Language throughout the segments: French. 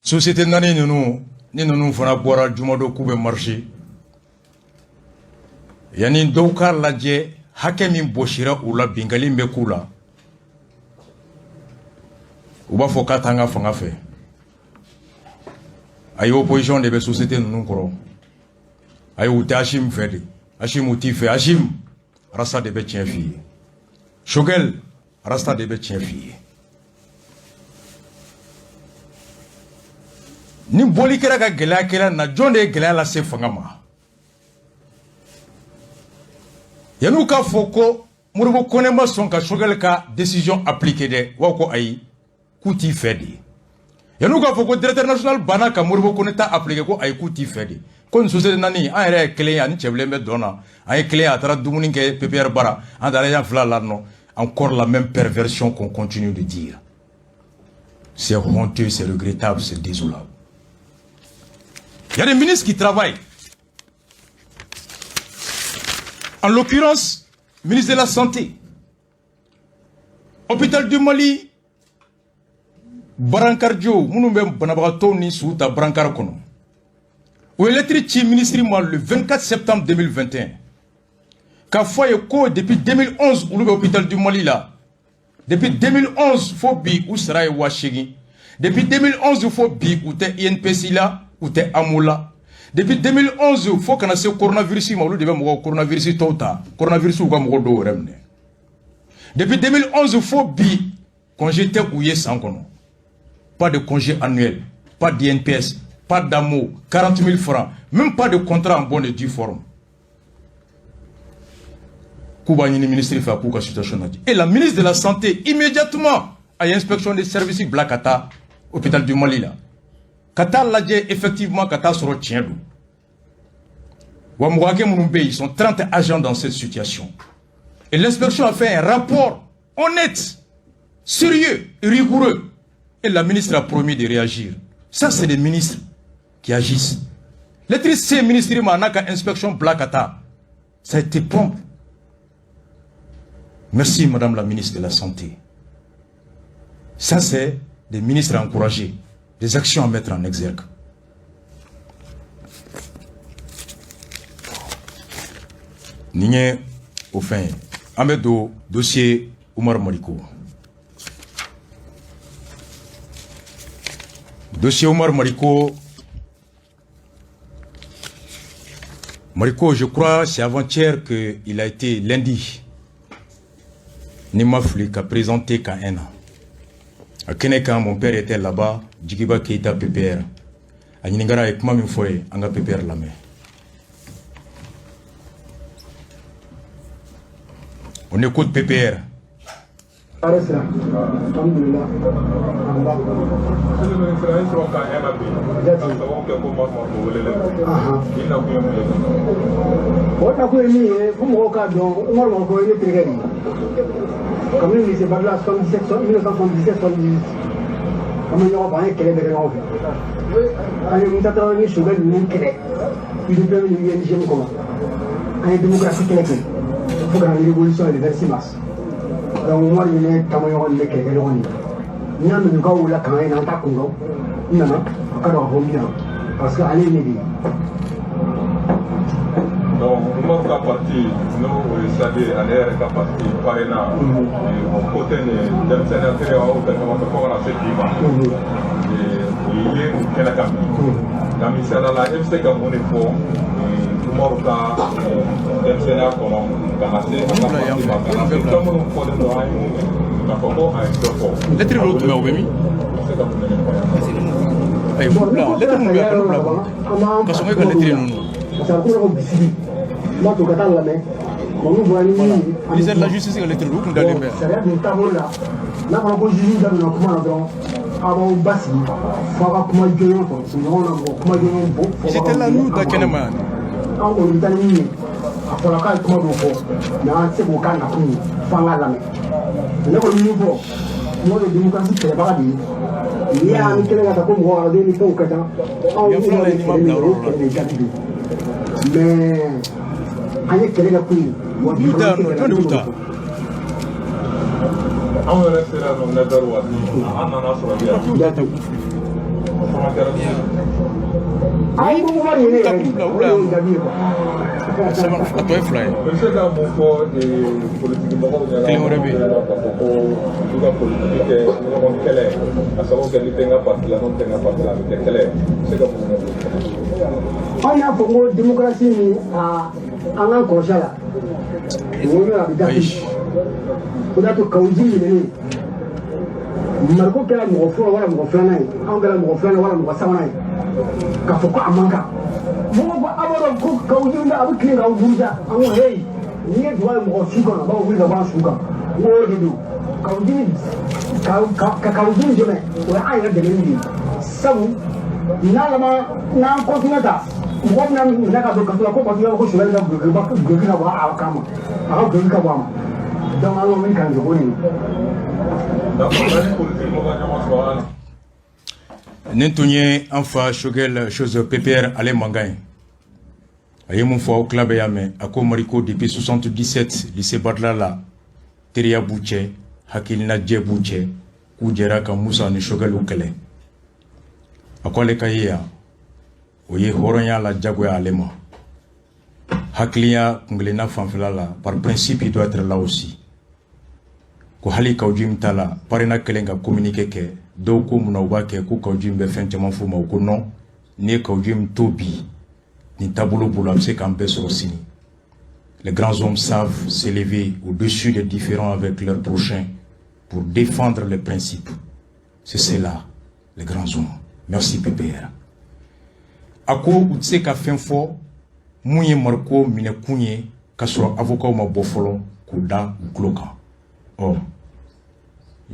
Société nani nunu fana bora jumado kube marché yani dawka laje hake min boshira ula bingali mbe kula uba foka tanga fanga fe ay opposition de be société nunu koro ay uta Hashim fedi Hashim uti fe Hashim rasta de be tien fi Shogel rasta de be tien fi ni boli kera ka gɛlɛya kɛra na jɔn de ye gɛlɛya lase fanga ma yan'u k'a fɔ ko Modibo Konɛ ma sɔn ka Shogel ka décision appliquer dɛ wa ko ayi k'u t'i fɛ de yan'u k'a fɔ ko directeur national banna ka Modibo Konɛ ta appliquer ko ayi k'u t'i fɛ de ko nin société nani an yɛrɛ ye kelen ye ani cɛbilen bɛ dɔn na an ye kelen ye a taara dumuni kɛ PPR bara an taara yan fila la nɔ encore la même perversion qu'on continue de dire c'est honteux, c'est regrettable, c'est désolable. Il y a des ministres qui travaillent. En l'occurrence, ministre de la Santé. Hôpital du Mali, Barankardio, Mounoumbe Banabarato ni Souta Barankar Kono. Où est ministre le 24 septembre 2021. Qu'a fait quoi depuis 2011 où l'hôpital du Mali là. Depuis 2011, faut bi où sera Washigi. Depuis 2011, il faut bi où t'es INPC là. Ou t'es Amoula. Depuis 2011, il faut qu'on ait ce coronavirus. Coronavirus tota. Coronavirus ou comme Rodo Remne. Depuis 2011, il faut bi congé ouye sans kono. Pas de congé annuel, pas d'INPS, pas d'amour, 40 000 francs, même pas de contrat en bonne et due forme. Koubanini ministre fait pour la situation. Et la ministre de la Santé, immédiatement, a inspection des services Blakata, hôpital du Mali là. Kata lajé effectivement Kata soro tiendou. Wamouage Mounoumbe, ils sont 30 agents dans cette situation. Et l'inspection a fait un rapport honnête, sérieux, rigoureux. Et la ministre a promis de réagir. Ça, c'est des ministres qui agissent. L'électricité ministre Manaka inspection Blakata. Ça a été prompt. Merci, Madame la ministre de la Santé. Ça, c'est des ministres encouragés. Des actions à mettre en exergue. Nigne au fin, Amedo, dossier Oumar Mariko. Dossier Oumar Mariko. Mariko, je crois, c'est avant-hier qu'il a été lundi. Nima Flic a présenté qu'à un an. À Keneka, mon père était là-bas, Djigiba Keita PPR. À Ningara et Kmami Foye, Anga PPR la main. On écoute PPR. Comme il s'est battu en 1977, comme il y a un quai de grève. Il y a un sujet de quai. Il y a une hygiène commun. Il y a une démocratie qui est faite. Il faut que la révolution est le 26 mars. Donc, moi, il y a un camion de quai de grève. Il y a un gars où la caméra est en attaque. Il y a un cadre parce qu'elle est née. Donc, nous sommes partis, nous savons, à l'air est parti par un côté de sénateur au Bénin, à cette diva. Il y a une Kenaka. La mission à la FC Cameroun est pour Morta, MCNA, comment Kanase, à la partie de la Cameroun pour le droit, la Congo a un peu. Lettre l'autre, mais au Bémi. Aïe, vous là, lettre nous là, quand on est lettre nous. Ministère de la Justice est lettre nous dans les mains. C'était là nous dans Keneman. Mais allez quel est le prix? Ai ko ma ni ne sama atoi fly Monsieur là mon for politique moko la politique que on kele asabo que tenga parti la non tenga parti la que kele c'est comme on a pour démocratie ni en encore ça là on a habité on a tout kaouji ni marko kala mo fo wala mo flana on kala mo flana wala mo samana ka fo ko amanka mo ko aboro ko kaouji na abu kile ga ubuja amo hey ni do mo suka na ba wi ga ba suka wo de do kaouji kaouji jome wa ay ga de ni sabu na lama na ko tinata mo na na ka do ka ko ko yo ko shula ga go ga ba a kama a go ga ba ma donc alors mi kan jo ni Nentunye Anfa Shogel chose PPR ale Mangain. Aye mon fois au club yame ako mariko depuis 77 lycée Badlala Teria Bouche Hakilina Djebouche Kujera ka Musa ni Shogel ukele. Akole kaya oye horonya la jagwe alema. Haklia kunglena fanflala par principe il doit être là aussi. Ko hali kaujim tala parena kelenga communiquer ke do ko muna ubake ko kaujim be fen tama fuma ko non ne kaujim tobi ni tabolo bolo c'est campé sur sini. Les grands hommes savent s'élever au-dessus des différends avec leurs prochains pour défendre les principes. C'est cela les grands hommes. Merci PPR. Ako utse ka fen fo muye marko mine kunye kasro avocat ma bofolo kuda gloka. Oh.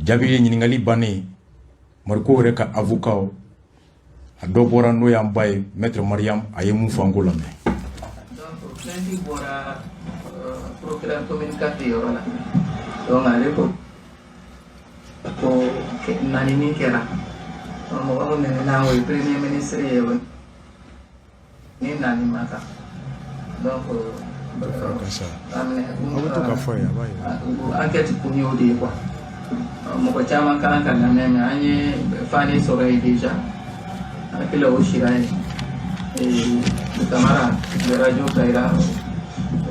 Jabili nyingali bane marko reka avocat a do bora no yambaye maître Mariam aye mu fangola me donc plenty bora procureur communicateur wala donc ale ko nani ni kera mo wa ne na wo premier ministre yewo ni nani maka donc enquête pour nous de quoi mon coach a manqué un canal même année Fanny serait déjà avec le Oshirai et le camarade de Radio Kaira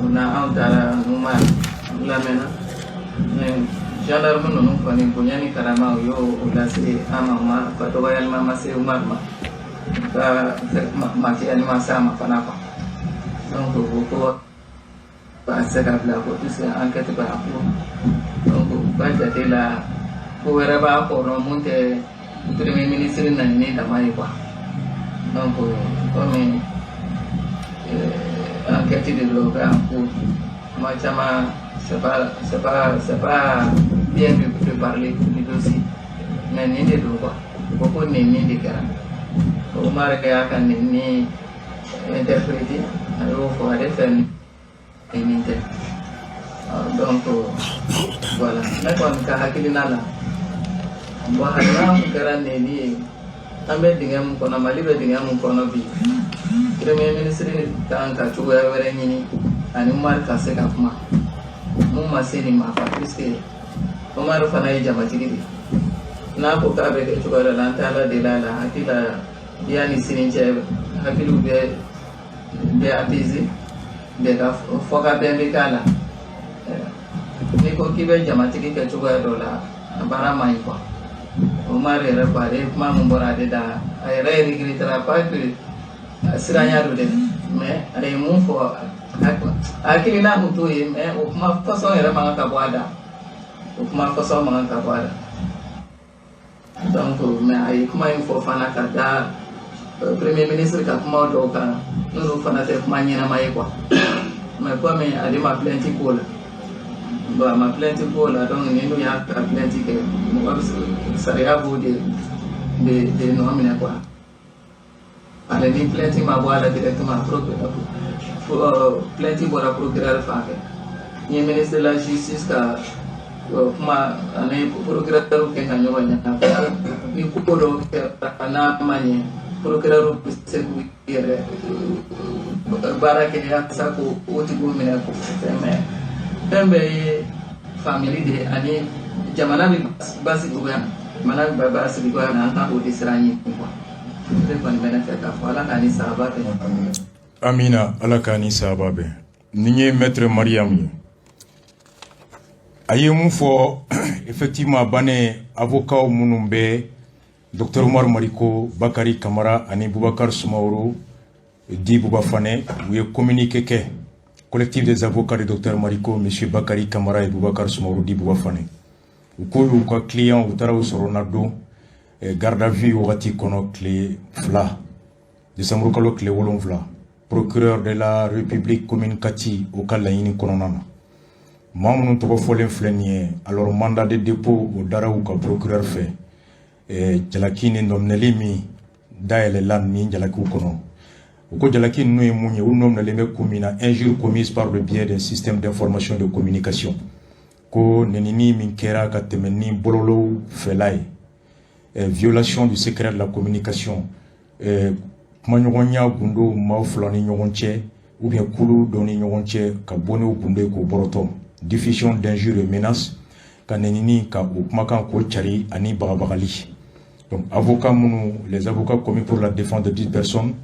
on a entendu nous mal la mena gendarme non Fanny Konyani Karama yo la c'est amama patoyal mama c'est umarma ka maki alima sama fanapa donc beaucoup c'est la police enquête par rapport donc pas de la pour avoir pour remonter le premier ministre n'année d'amaï quoi donc comme enquête de l'organe pour moi c'est pas bien de parler du dossier mais ni de quoi beaucoup ni de cara au marque à can ni interpréter alors faut aller faire donc voilà mais quand ka hakilina la bo halna karane ni ambe dingam kono malibe dingam kono bi premier ministre kan ka chugo ya were ni ani umar ka se ka kuma mun masini ma fa puisque umar fa na jama tigidi na ko ka be ke chugo la lantala de la hakila yani sinin che hakilu be apizi de ka foka be kala ni ko kibe jamatiki ke chugo dola bara mai ko umar era pare kuma mbora de da ay re regritra pas que siranya do de mais ay mun fo akili na mutu e mais o kuma façon era manga ka boada o kuma façon manga ka boada donc mais ay kuma info fana ka da premier ministre ka kuma do ka no fana te kuma nyina mai ko mais comme ali ma plainte ko la ba ma plainte ko la donc ni no ya ka plainte ke mo ba saria bo de no amina quoi ale ni plainte ma boala directement plainte bora procureur fa ke ni ministre de la justice ka kuma ane procureur ke ka nyoba nya ni ko do na manye procureur se ku yere bara ke ya sa ko oti ko mina ko mais tembe family de ani jamana bi basi ko ya mana ba basi ko na ta o disrani ko Amina, alakani sababe. Niye maître Mariam. Aye moufo, effectivement, bane avocat Mounumbe, Dr Omar Mariko, Bakari Kamara, Ani Boubacar Soumaoro, Di Boubafane, où est communiqué que collectif des avocats de Dr Mariko, M. Bakari Kamara et Boubacar Soumaoro, Di Boubafane. Ou quoi client, ou tara ou soronado, garde à vue ou rati kono clé fla. Décembre kalo clé wolon fla. Procureur de la République commune Kati, au Kalaïni Kononana. Mamoun Togo Folen Flenier, alors mandat de dépôt au Daraouka procureur fait. Jalakini nomnelimi, daele lan mi Jalakou Kono. Oko Jalaki nous est mouni, ou nom ne kumina, injure commise par le biais d'un système d'information et de communication. Ko nenini minkera katemeni bololo felai. Violation du secret de la communication. Manyonya gundo mauflani nyonche, ou bien koulou doni nyonche, ka bone ou bunde ko borotom. Diffusion d'injures et menaces, ka nenini ka upmakan ko chari ani bagabagali. Donc, avocats mounou, les avocats commis pour la défense de 10 personnes,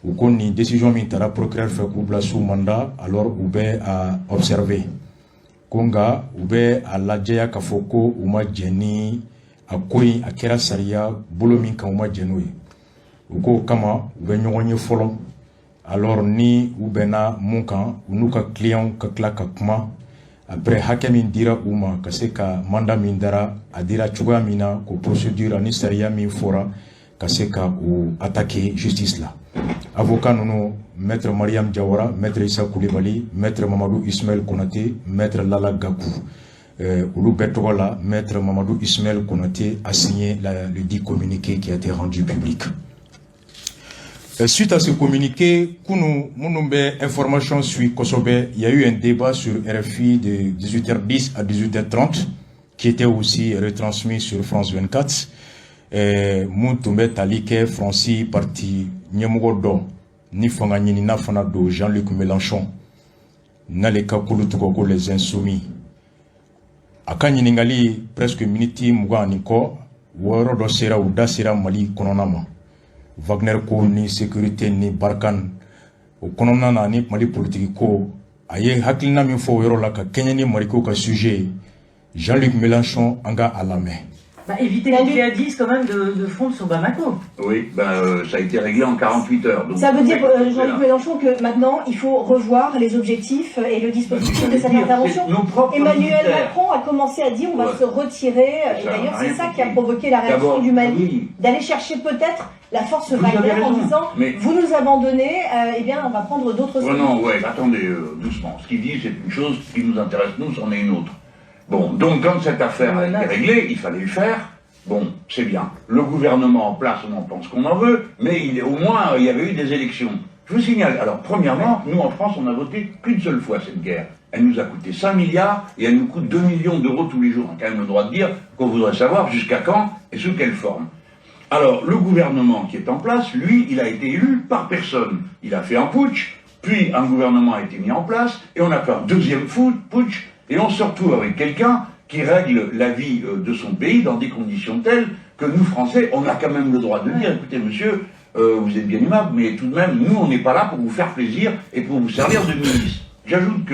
ou qu'on ni décision mintara procureur fait koubla sous mandat, alors ou be à observer. Konga, ou be à ladjeya kafoko, ou ma djeni, a koi, a kera saria, bolomin ka ou ma djenoui. Ou ko kama, ou be nyonye folon. Alors ni ou bena monkan, ou nou ka client ka kla ka kuma, après hakemin dira uma kaseka manda mindara adira chuga mina ko procédure ni saria min fora kaseka ou attaquer justice là. Avocat nono maître Mariam Diawara, maître Issa Koulibaly, maître Mamadou Ismaël Konaté, maître Lala Gakou. Oulu Betogola, maître Mamadou Ismaël Konaté a signé le dit communiqué qui a été rendu public. Suite à ce communiqué, Kounou Mounoumbe Information suit Kosobe, il y a eu un débat sur RFI de 18h10 à 18h30 qui était aussi retransmis sur France 24. Moutoumbe Talike, Franci, Parti Nyemogodo, Nifanga Nina Fanado, Jean-Luc Mélenchon, Naleka Koulutugoko les Insoumis. Akani Ningali, presque miniti Mouga Niko, Woro do Sera ou Dasera Mali Kononama. Wagner ko ni sécurité ni barkan o konona ni mali politique ko aye haklina min fo yoro la ka Kenya ni mariko ka sujet Jean-Luc Mélenchon anga à la main. Bah, éviter les djihadistes quand même de fondre sur Bamako. Oui, ça a été réglé en 48 heures. Donc ça veut dire, Jean-Luc Mélenchon, que maintenant il faut revoir les objectifs et le dispositif de cette intervention. Emmanuel Macron a commencé à dire on va se retirer. Et d'ailleurs, c'est ça qui a provoqué la réaction du Mali, d'aller chercher peut-être la force Wagner en disant vous nous abandonnez, eh bien on va prendre d'autres solutions. Non, ouais, attendez, doucement. Ce qu'il dit, c'est une chose qui nous intéresse, nous, c'en est une autre. Bon, donc quand cette affaire a été réglée, il fallait le faire. Bon, c'est bien. Le gouvernement en place, on en pense qu'on en veut, mais au moins, il y avait eu des élections. Je vous signale, alors premièrement, nous en France, on a voté qu'une seule fois cette guerre. Elle nous a coûté 5 milliards et elle nous coûte 2 millions d'euros tous les jours. On a quand même le droit de dire qu'on voudrait savoir jusqu'à quand et sous quelle forme. Alors, le gouvernement qui est en place, lui, il a été élu par personne. Il a fait un putsch, puis un gouvernement a été mis en place, et on a fait un deuxième putsch, et on se retrouve avec quelqu'un qui règle la vie de son pays dans des conditions telles que nous, Français, on a quand même le droit de dire, écoutez, monsieur, vous êtes bien aimable, mais tout de même, nous, on n'est pas là pour vous faire plaisir et pour vous servir de ministre. J'ajoute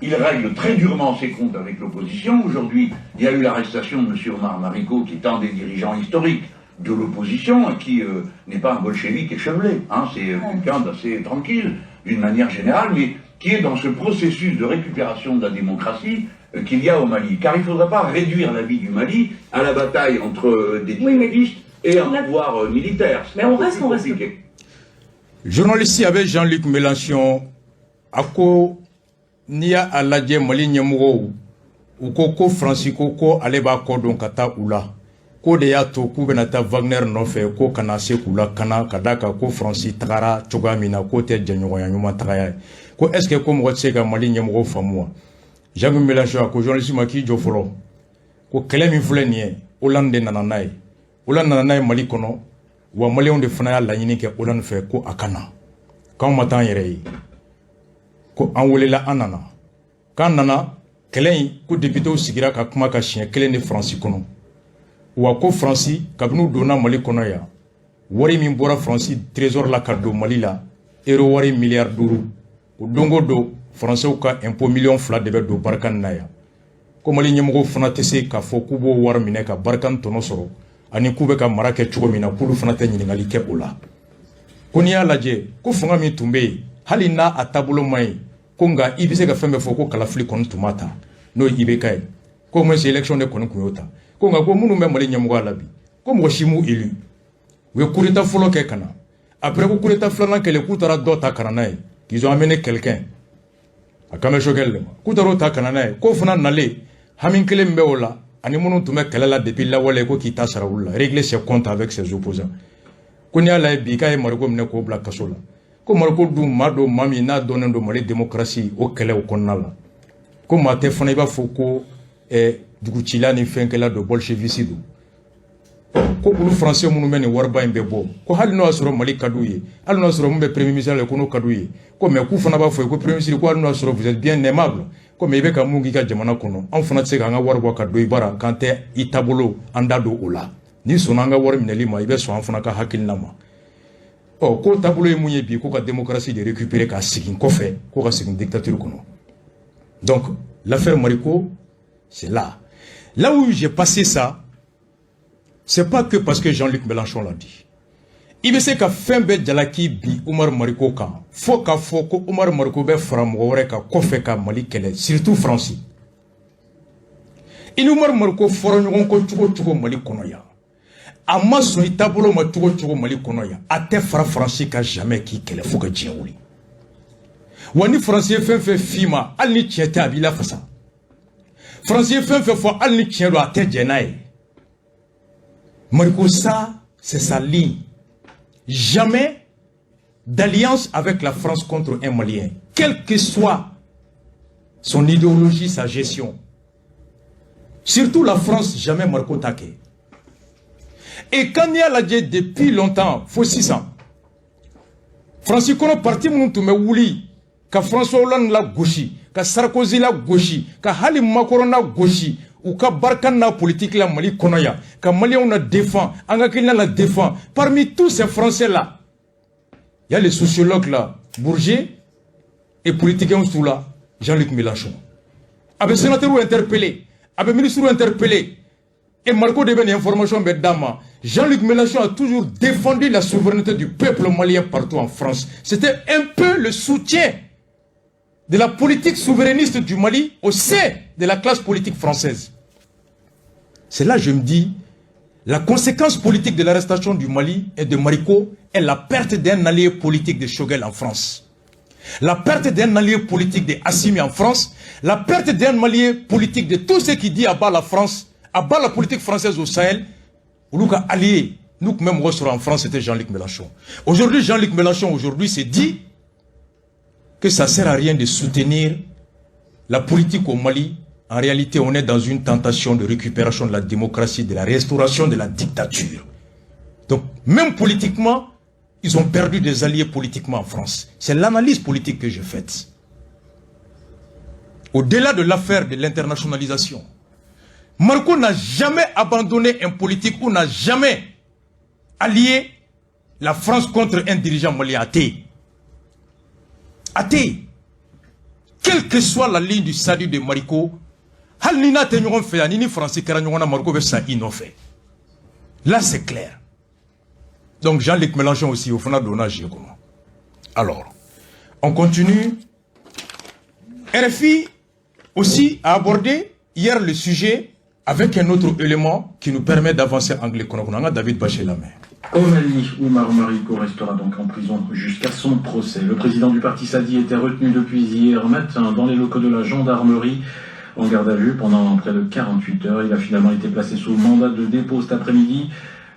qu'il règle très durement ses comptes avec l'opposition. Aujourd'hui, il y a eu l'arrestation de M. Omar Mariko, qui est un des dirigeants historiques de l'opposition, qui n'est pas un bolchevique échevelé, hein, c'est quelqu'un d'assez tranquille, d'une manière générale, mais qui est dans ce processus de récupération de la démocratie qu'il y a au Mali. Car il ne faudra pas réduire la vie du Mali à la bataille entre des djihadistes et un pouvoir militaire. Mais on reste compliqué. Journaliste avec Jean-Luc Mélenchon, ako nia aladje Mali nyemwo ou ko Francisco ko aleba ko don kata ula. Ko de ya to ku benata Wagner no fe ko kana se kula kana kadaka ko Francis tagara chogamina ko te janyo ya nyuma tagaya. Ko est-ce que ko mo tsega Mali nyemwo famwa. Jean-Luc Mélenchon ko journaliste maki jo folo. Ko kele mi fulenie Hollande nananaye. Hollande nananaye Mali kono wa Malion de fana la nyini ke Hollande fe ko akana. Quand matan yere ko an welela anana. Kan nana kelen ko député sigira ka kuma ka chien kelen de Francis kono. Wa ko Francis kabinu donna Mali kono ya wari min bɔra France trésor la ka don Mali la euro wari milliard 5 o dongo do français ka impôt million 2 de bɛ don Barkhane na ya ko Mali ɲɛmɔgɔw fana tɛ se k'a fɔ k'u b'o wari minɛ ka Barkhane tɔnɔ sɔrɔ ani k'u bɛ ka mara kɛ cogo min na k'olu fana tɛ ɲininkali kɛ o la ko n'i y'a lajɛ ko fanga min tun bɛ yen hali n'a a taabolo man ɲi ko nka i bɛ se ka fɛn bɛɛ fɔ ko kalafili kɔni tun ma ta n'o ye IBK ye ko moins élection de kɔni tun y'o ta ko nka ko minnu bɛ Mali ɲɛmɔgɔya la bi ko mɔgɔ si m'u élu u ye coup d'état fɔlɔ kɛ ka na après ko coup d'état filanan kɛlen k'u taara dɔ ta ka na n'a ye qu'ils ont amené quelqu'un a kan bɛ Choguel de ma k'u taara o ta ka na n'a ye k'o fana nalen hami kelen min bɛ o la ani minnu tun bɛ kɛlɛ la depuis lawale ko k'i ta sara olu la régler ses comptes avec ses opposants ko n'i y'a lajɛ bi k'a ye Mariko minɛ k'o bila kaso la ko Mariko dun maa don maa min n'a dɔnnen don Mali démocratie o kɛlɛ o kɔnɔna la ko maa tɛ fana i b'a fɔ ko dugutila ni fɛnkɛla don bolchevici don ko olu français minnu bɛ nin wariba in bɛ bɔ ko hali n'o y'a sɔrɔ Mali ka d'u ye hali n'o y'a sɔrɔ mun bɛ premier ministre la ko n'o ka d'u ye ko mais k'u fana b'a fɔ ko premier ministre ko hali n'o y'a sɔrɔ vous êtes bien aimable ko mais i bɛ ka mun k'i ka jamana kɔnɔ anw fana tɛ se k'an ka wari bɔ ka don i bara k'an tɛ i taabolo an da don o la n'i sɔnna an ka wari minɛli ma i bɛ sɔn an fana ka hakilina ma ko taabolo ye mun ye bi ko ka démocratie de récupérer k'a segin kɔfɛ ko ka segin dictature kɔnɔ donc l'affaire Mariko c'est là où j'ai passé ça. C'est pas que parce que Jean-Luc Mélenchon l'a dit. Il se ka fɛn bɛɛ jalaki bi Umar Mariko kan fo k'a fɔ ko Umar Mariko bɛ fara mɔgɔ wɛrɛ kan kɔfɛ ka Mali kɛlɛ surtout France. I ni Umar Mariko fɔra ɲɔgɔn kɔ cogo cogo Mali kɔnɔ yan. A ma sɔn i taabolo ma cogo cogo Mali kɔnɔ yan. A tɛ fara France ka jamais k'i kɛlɛ fo ka diɲɛ wuli. Wa ni France ye fɛn fɛn f'i ma hali ni tiɲɛ tɛ a b'i lafasa. France ye fɛn fɛn fɔ hali ni tiɲɛ don a tɛ jɛn n'a ye. Mariko, ça, c'est sa ligne. Jamais d'alliance avec la France contre un Malien, quelle que soit son idéologie, sa gestion. Surtout la France, jamais Mariko Take. Et quand il y a la guerre depuis longtemps, faut 6 ans. Francis Kono parti Mountoume Wouli, ka François Hollande la gauchi, ka Sarkozy la gauchi, ka Halim Macron la gauchi, ou ka Barkhane la politique la Mali Konoya, ka Maliens la défend, Angakina la défend. Parmi tous ces Français là, il y a les sociologues là, Bourget, et politiciens sous là, Jean-Luc Mélenchon. Avec sénateur interpellé, avec ministre interpellé, et Marco Deben information bedama, Jean-Luc Mélenchon a toujours défendu la souveraineté du peuple malien partout en France. C'était un peu le soutien de la politique souverainiste du Mali au sein de la classe politique française. C'est là que je me dis, la conséquence politique de l'arrestation du Mali et de Mariko est la perte d'un allié politique de Choguel en France. La perte d'un allié politique de Assimi en France, la perte d'un allié politique de tous ceux qui disent à bas la France, à bas la politique française au Sahel, ou nous allié, nous même en France, c'était Jean-Luc Mélenchon. Aujourd'hui, Jean-Luc Mélenchon s'est dit que ça ne sert à rien de soutenir la politique au Mali. En réalité, on est dans une tentation de récupération de la démocratie, de la restauration de la dictature. Donc, même politiquement, ils ont perdu des alliés politiquement en France. C'est l'analyse politique que j'ai faite. Au-delà de l'affaire de l'internationalisation, Mariko n'a jamais abandonné un politique ou n'a jamais allié la France contre un dirigeant malien athée. Athée. Quelle que soit la ligne du salut de Mariko, là c'est clair. Donc Jean-Luc Mélenchon aussi au fond de alors, on continue. RFI aussi a abordé hier le sujet avec un autre élément qui nous permet d'avancer en anglais. David Baché la main. Au Mali, Oumar Mariko restera donc en prison jusqu'à son procès. Le président du parti Sadi était retenu depuis hier matin dans les locaux de la gendarmerie en garde à vue pendant près de 48 heures. Il a finalement été placé sous mandat de dépôt cet après-midi,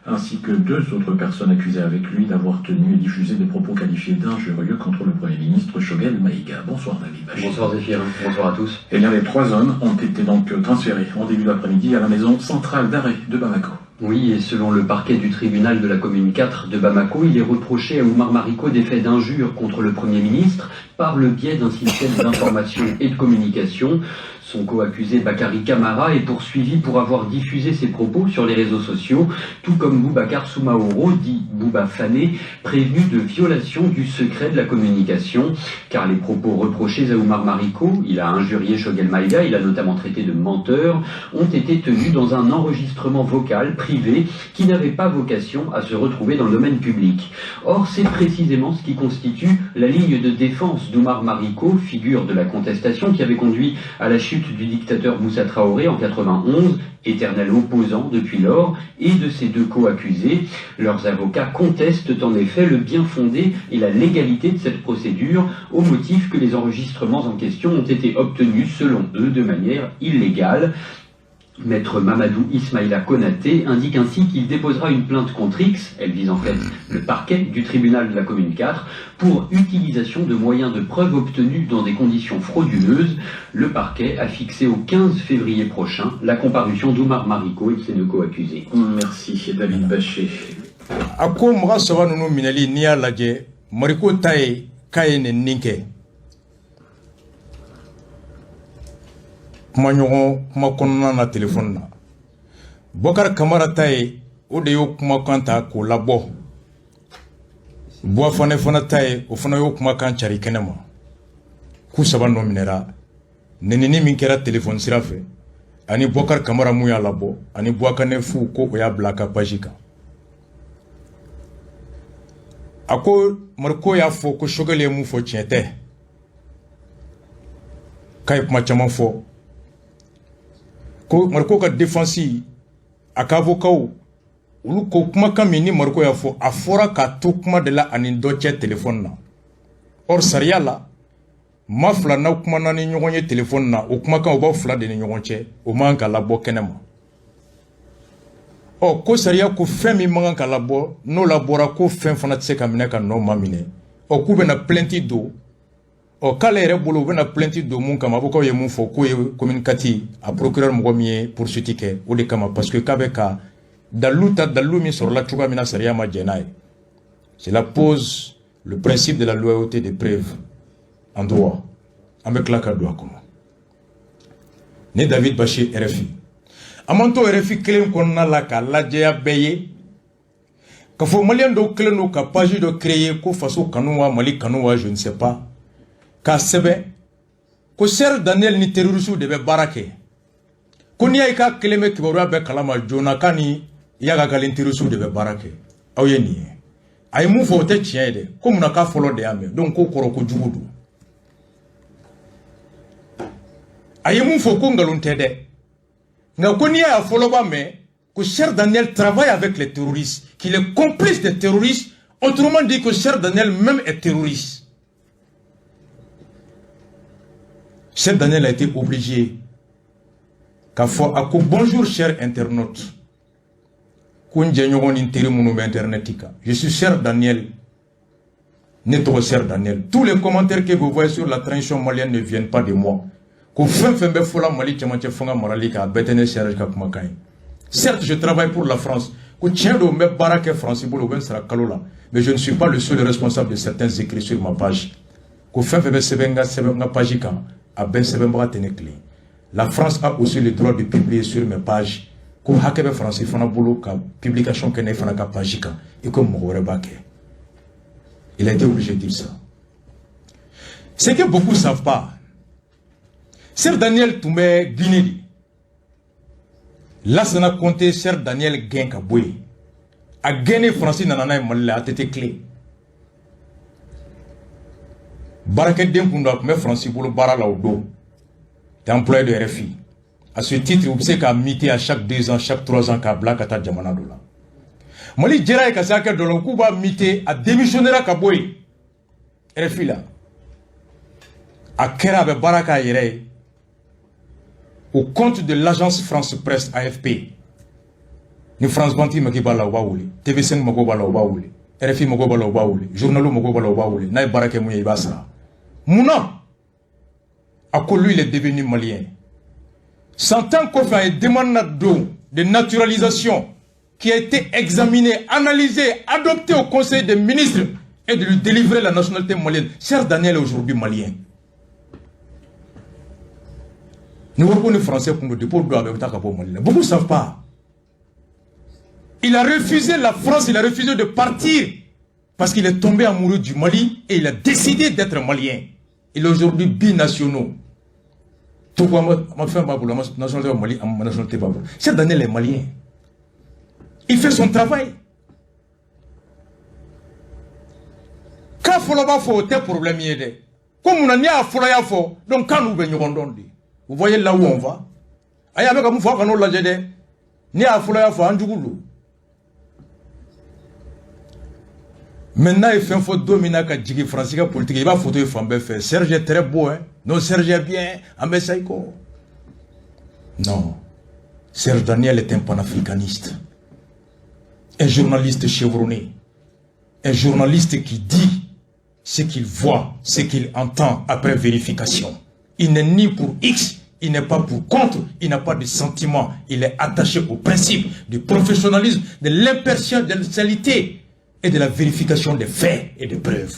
ainsi que 2 autres personnes accusées avec lui d'avoir tenu et diffusé des propos qualifiés d'injurieux contre le Premier ministre Choguel Maïga. Bonsoir David Bachir. Bonsoir Zéphir, bonsoir à tous. Eh bien, les 3 hommes ont été donc transférés en début d'après-midi à la maison centrale d'arrêt de Bamako. Oui, et selon le parquet du tribunal de la commune 4 de Bamako, il est reproché à Oumar Mariko des faits d'injure contre le Premier ministre par le biais d'un système d'information et de communication. Son co-accusé Bakary Camara est poursuivi pour avoir diffusé ses propos sur les réseaux sociaux, tout comme Boubacar Soumaoro, dit Bouba Fané, prévenu de violation du secret de la communication, car les propos reprochés à Oumar Mariko, il a injurié Choguel Maïga, il a notamment traité de menteur, ont été tenus dans un enregistrement vocal privé qui n'avait pas vocation à se retrouver dans le domaine public. Or, c'est précisément ce qui constitue la ligne de défense d'Oumar Mariko, figure de la contestation qui avait conduit à la chute du dictateur Moussa Traoré en 91, éternel opposant depuis lors, et de ses deux co-accusés. Leurs avocats contestent en effet le bien fondé et la légalité de cette procédure, au motif que les enregistrements en question ont été obtenus, selon eux, de manière illégale. Maître Mamadou Ismaïla Konaté indique ainsi qu'il déposera une plainte contre X, elle vise en fait le parquet du tribunal de la commune 4, pour utilisation de moyens de preuve obtenus dans des conditions frauduleuses. Le parquet a fixé au 15 février prochain la comparution d'Oumar Mariko et de ses deux co-accusés. Merci David Bachet. Ako mga sawa nunu minali niya lage Mariko tae kaye ne ninke. Kuma ɲɔgɔn kuma kɔnɔna na telefɔni na Boubacar Camara ta ye o de y'o kumakan ta k'o labɔ Bois Fane fana ta ye o fana y'o kumakan cari kɛnɛ ma k'u saba nɔ minɛra nenini min kɛra telefɔni sira fɛ ani Boubacar Camara mun y'a labɔ ani Bouakane Fu ko o y'a bila a ka page kan a ko Mariko y'a fɔ ko Choguel ye mun fɔ tiɲɛ tɛ k'a ye kuma caman fɔ ko Mariko ka défense a ka avocat olu ko kumakan min ni Mariko y'a fɔ a fɔra k'a to kuma de la ani dɔ cɛ téléphone na or sariya la ma fila n'aw kumana ni ɲɔgɔn ye téléphone na o kumakan o b'aw fila de ni ɲɔgɔn cɛ o man ka labɔ kɛnɛ ma ɔ ko sariya ko fɛn min man ka labɔ n'o labɔra ko fɛn fana tɛ se ka minɛ ka nɔ ma minɛ ɔ k'u bɛna plainte don ɔ k'ale yɛrɛ bolo u bɛna plainte don mun kama avocat ye mun fɔ k'o ye commune 4 a procureur mɔgɔ min ye poursuite kɛ o de kama parce que k'a bɛ ka dalu ta dalu min sɔrɔla cogoya min na sariya ma jɛ n'a ye cela pose le principe de la loyauté des preuves en droit an bɛ tila ka don a kɔnɔ ne David Bachet RFI an man to RFI kelen kɔnɔna la k'a lajɛya bɛɛ ye k'a fɔ maliyɛn dɔw kelen don ka page dɔ créer ko faso kanu wa Mali kanu wa je ne sais pas k'a sɛbɛn ko Cher Daniel ni terroriste de bɛ baara kɛ ko n'i y'a ye k'a kelen bɛ kibaruya bɛɛ kalama joona k'a ni Yaga Galen terroriste de bɛ baara kɛ aw ye nin ye a ye mun fɔ o tɛ tiɲɛ ye dɛ ko munna k'a fɔlɔ de y'a mɛn donc k'o kɔrɔ ko jugu don a ye mun fɔ ko nkalon tɛ dɛ nka ko n'i y'a fɔlɔ b'a mɛn ko Cher Daniel travaille avec les terroristes qu'il est complice des terroristes autrement dit que Cher Daniel même est terroriste. Cher Daniel a été obligé k'a fɔ a ko bonjour chers internautes ko n jɛɲɔgɔn ni n teri minnu bɛ internet kan je suis Cher Daniel ne tɔgɔ Cher Daniel tous les commentaires que vous voyez sur la transition malienne ne viennent pas de moi ko fɛn fɛn bɛ fɔla Mali cɛmancɛ fanga marali kan a bɛɛ tɛ ne Serge ka kumakan ye certes je travaille pour la France ko tiɲɛ don n bɛ baara kɛ France bolo u bɛ n sara kalo la mais je ne suis pas le seul responsable de certains écrits sur ma page ko fɛn fɛn bɛ sɛbɛn n ka page kan a bɛɛ sɛbɛnbaga tɛ ne tilen la France a aussi le droit de publier sur mes pages ko hakɛ bɛ France fana bolo ka publication kɛ ne fana ka page kan et ko mɔgɔ wɛrɛ b'a kɛ il a été obligé de dire ça ce que beaucoup ne savent pas Cher Daniel tun bɛ Guinée de Lassana Conté Cher Daniel gɛn ka bɔ yen a gɛnnen France nana n'a ye Mali la a tɛ tɛ tile baarakɛden kun don a tun bɛ France bolo baara la o don t'es employé de RFI à ce titre u bɛ se k'a mité à chaque 2 ans chaque 3 ans k'a bila ka taa jamana dɔ la Mali jɛra ye ka se hakɛ dɔ la k'u b'a mité a démissionnera ka bɔ yen RFI la a kɛra a bɛ baara k'a yɛrɛ ye au compte de l'agence France Presse AFP ni France Banti mako b'a la u b'a wele TV5 mako b'a la u b'a wele RFI mako b'a la u b'a wele journalu mako b'a la u b'a wele n'a ye baara kɛ mun ye i b'a sara munna a ko lui il est devenu malien 100 ans kɔfɛ a ye demande de naturalisation qui a été examinée, analysée, adoptée au Conseil des ministres et de lui délivrer la nationalité malienne. Cher Daniel est aujourd'hui malien. Nous reconnaissons les Français pour nous dépôts de Mali. Beaucoup ne savent pas. Il a refusé la France, il a refusé de partir parce qu'il est tombé amoureux du Mali et il a décidé d'être malien. Il est aujourd'hui binationaux. Tout quoi, ma femme pour la nationalité au Mali, ma nationalité pas. C'est donné les Maliens. Il fait son travail. Quand il faut tel problème, il y a comme on a mis à Foulaya fort, donc quand nous venons d'Ondi, vous voyez là où on va. Aïe avec un fois qu'on a l'agédé, ni à Foulaya fort, en Djougoulou. Maintenant, il fait un faux dominer à Djigi Francis politique. Il va photo de Fambé faire. Serge est très beau, hein. Non, Serge est bien. Amessaïko. Non. Serge Daniel est un panafricaniste. Un journaliste chevronné. Un journaliste qui dit ce qu'il voit, ce qu'il entend après vérification. Il n'est ni pour X, il n'est pas pour contre, il n'a pas de sentiment. Il est attaché au principe du professionnalisme, de l'impartialité et de la vérification des faits et des preuves.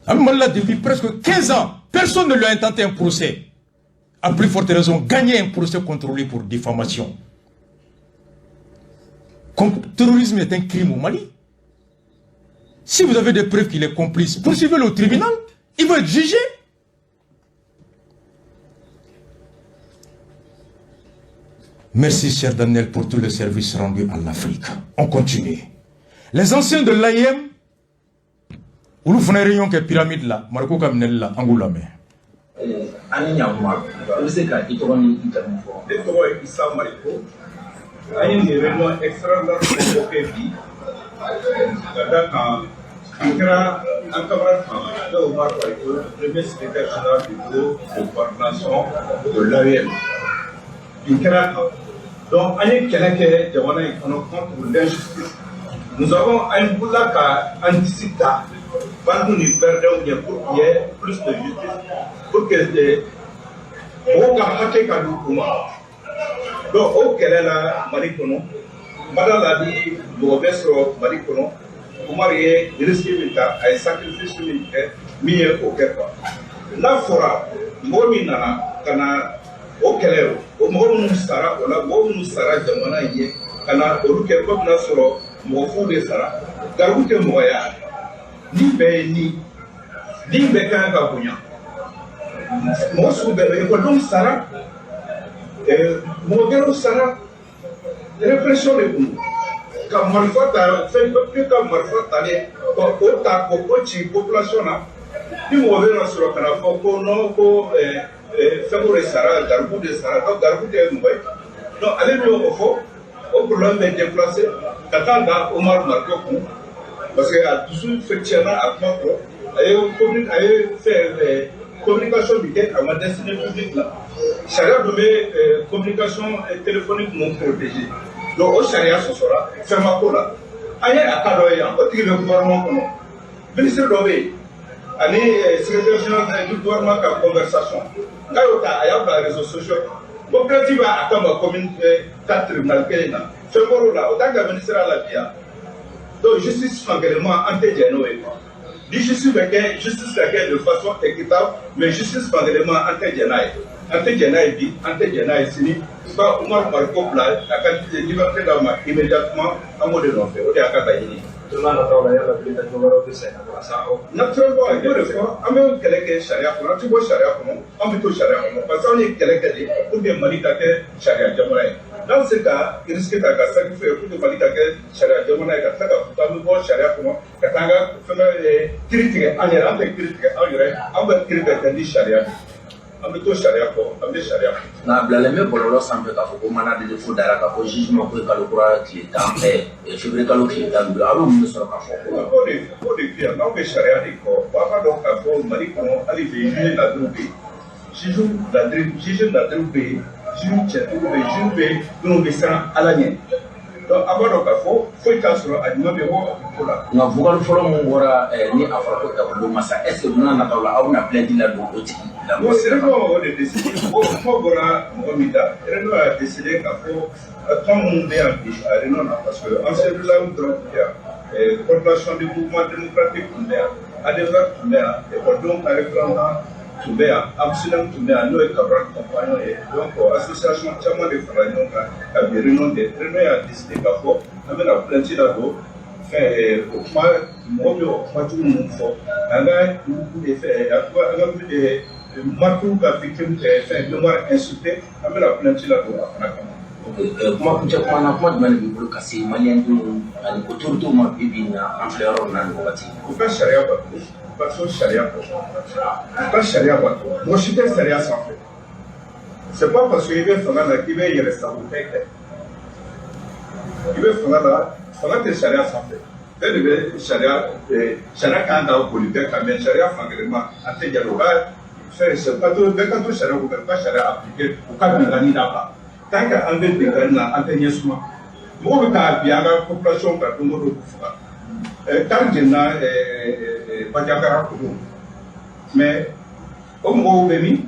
Là, depuis presque 15 ans, personne ne lui a intenté un procès. À plus forte raison, gagner un procès contre lui pour diffamation. Comme terrorisme est un crime au Mali. Si vous avez des preuves qu'il est complice, poursuivez-le au tribunal, il va être jugé. Merci, cher Daniel, pour tout le service rendu à l'Afrique. On continue. Les anciens de l'AIM, où nous faisons une réunion qui est pyramide là, Marco Kamnel là, Angoulame. une réunion extraordinaire convoquée il y a un camarade le premier secrétaire général du groupe de coordination de l'AEM. Donc, contre l'injustice. Nous avons un boulot à anticiper pour qu'il y ait plus de justice, pour que les donc, au Kelela Marikono, Madame l'a dit, Bobesro Marikono, Omarié, risque militaire, a sacrifice militaire, mis au Kerpa. La fora, Mominana, Kana, au Kelero, au Momu Sara, au Labomu Sara, Jamana, Kana, au Kerpa Nasoro, Mofu de Sara, Garoute Moya, ni Beni, ni Bekan Kabunya. Mosu Beni, Sara. Modèle Sara, répression de nous. Quand Marfata fait plus qu'un Marfata, au population là, nous mourons sur le canapé, qu'on fait Sara, Garbou de Sara, Garbou de Moué. Donc, allez-nous au fond, au problème de déplacer, qu'attendant Omar Marcokou, parce qu'il y a toujours fait Tchana à Macro, et fait communication à ma destinée publique là. Charia de communication téléphonique non protégée. Donc, au Charia, ce sera, c'est ma cola. Ailleurs, à Kadoya, au le gouvernement, ministre Dobé, secrétaire général du gouvernement, en conversation. Kayota, ailleurs, dans les réseaux sociaux. Donc, quand tu vas attendre la commune, 4 tribunaux, c'est pour là, autant que ministre à la via. Donc, justice, finalement, anti-génoé. Justice de façon équitable, mais justice finalement anti-génoé. Anté-Djanaï dit, Anté-Djanaï Sini, soit Omar Marco Plat, la qualité de liberté d'Ama immédiatement en mode de l'enfer. On est à Kataïni. Naturellement, il y a des fois, on met quelqu'un charia, tu vois charia comment, on met tout charia comment, parce qu'on est quelqu'un pour des malitaques charia jamonaï. Dans ce cas, il risque de sacrifier pour des malitaques charia jamonaï, quand ça va charia comment, quand ça va faire critiquer, en iran, critiquer, on va critiquer charia. Amito charia ko, amito charia. Na blaleme bololo sampe ka foko mana de fo dara ka ko jugement ko ka lokura client et chebre ka lo client du aro mu so ka foko. Ko de client na be charia de ko, ba ka do ka ko mari ko ali be juger la drogue. Juger la drogue, juger chetu be juger no be sa alanye. Donc abado ka fo ka soro adima be ho ko la. Na vogal folo mo wora ni afra ko ka do masa est ce que na tawla au na plainte la do oti. Bon, c'est vraiment de décider. Mohamida, Renault a décidé qu'il faut prendre mon bien à Renault parce que en ce là où il y a population du mouvement démocratique à des autres et donc à reprendre tun bɛ yan Absalom tun bɛ yan n'o ye Cabral compagnon ye donc association caman de fara ɲɔgɔn kan ka bi réunion y'a décidé k'a fɔ an bɛna plainte ladon fɛn o kuma mɔgɔ min y'o kumajugu ninnu fɔ an ka marquer ka victime fɛn mémoire insultée an bɛna plainte ladon a fana kama. Kuma kuncɛ kuma na kuma jumɛn de b'i bolo ka se maliyɛndenw ani autorités ma bi bi in na an filɛ yɔrɔ min na nin wagati. U ka sariya bato faso sariya kɔ u ka sariya bato mɔgɔ si tɛ sariya sanfɛ c'est pas parce que i bɛ fanga la k'i bɛ yɛrɛ sago kɛ i bɛ fanga la fanga tɛ sariya sanfɛ bɛɛ de bɛ sariya kan ka boli bɛɛ kan mais sariya fankelen ma a tɛ jalo u ka fɛn c'est pas tout bɛɛ ka to sariya kɔ u ka sariya appliquer u ka bingani dabila tant que an bɛ bingani na an tɛ ɲɛ suma mɔgɔ bɛ k'a bin an ka population kan don o don k'u faga tant jenna Badiakara kulu mais o mɔgɔw bɛ min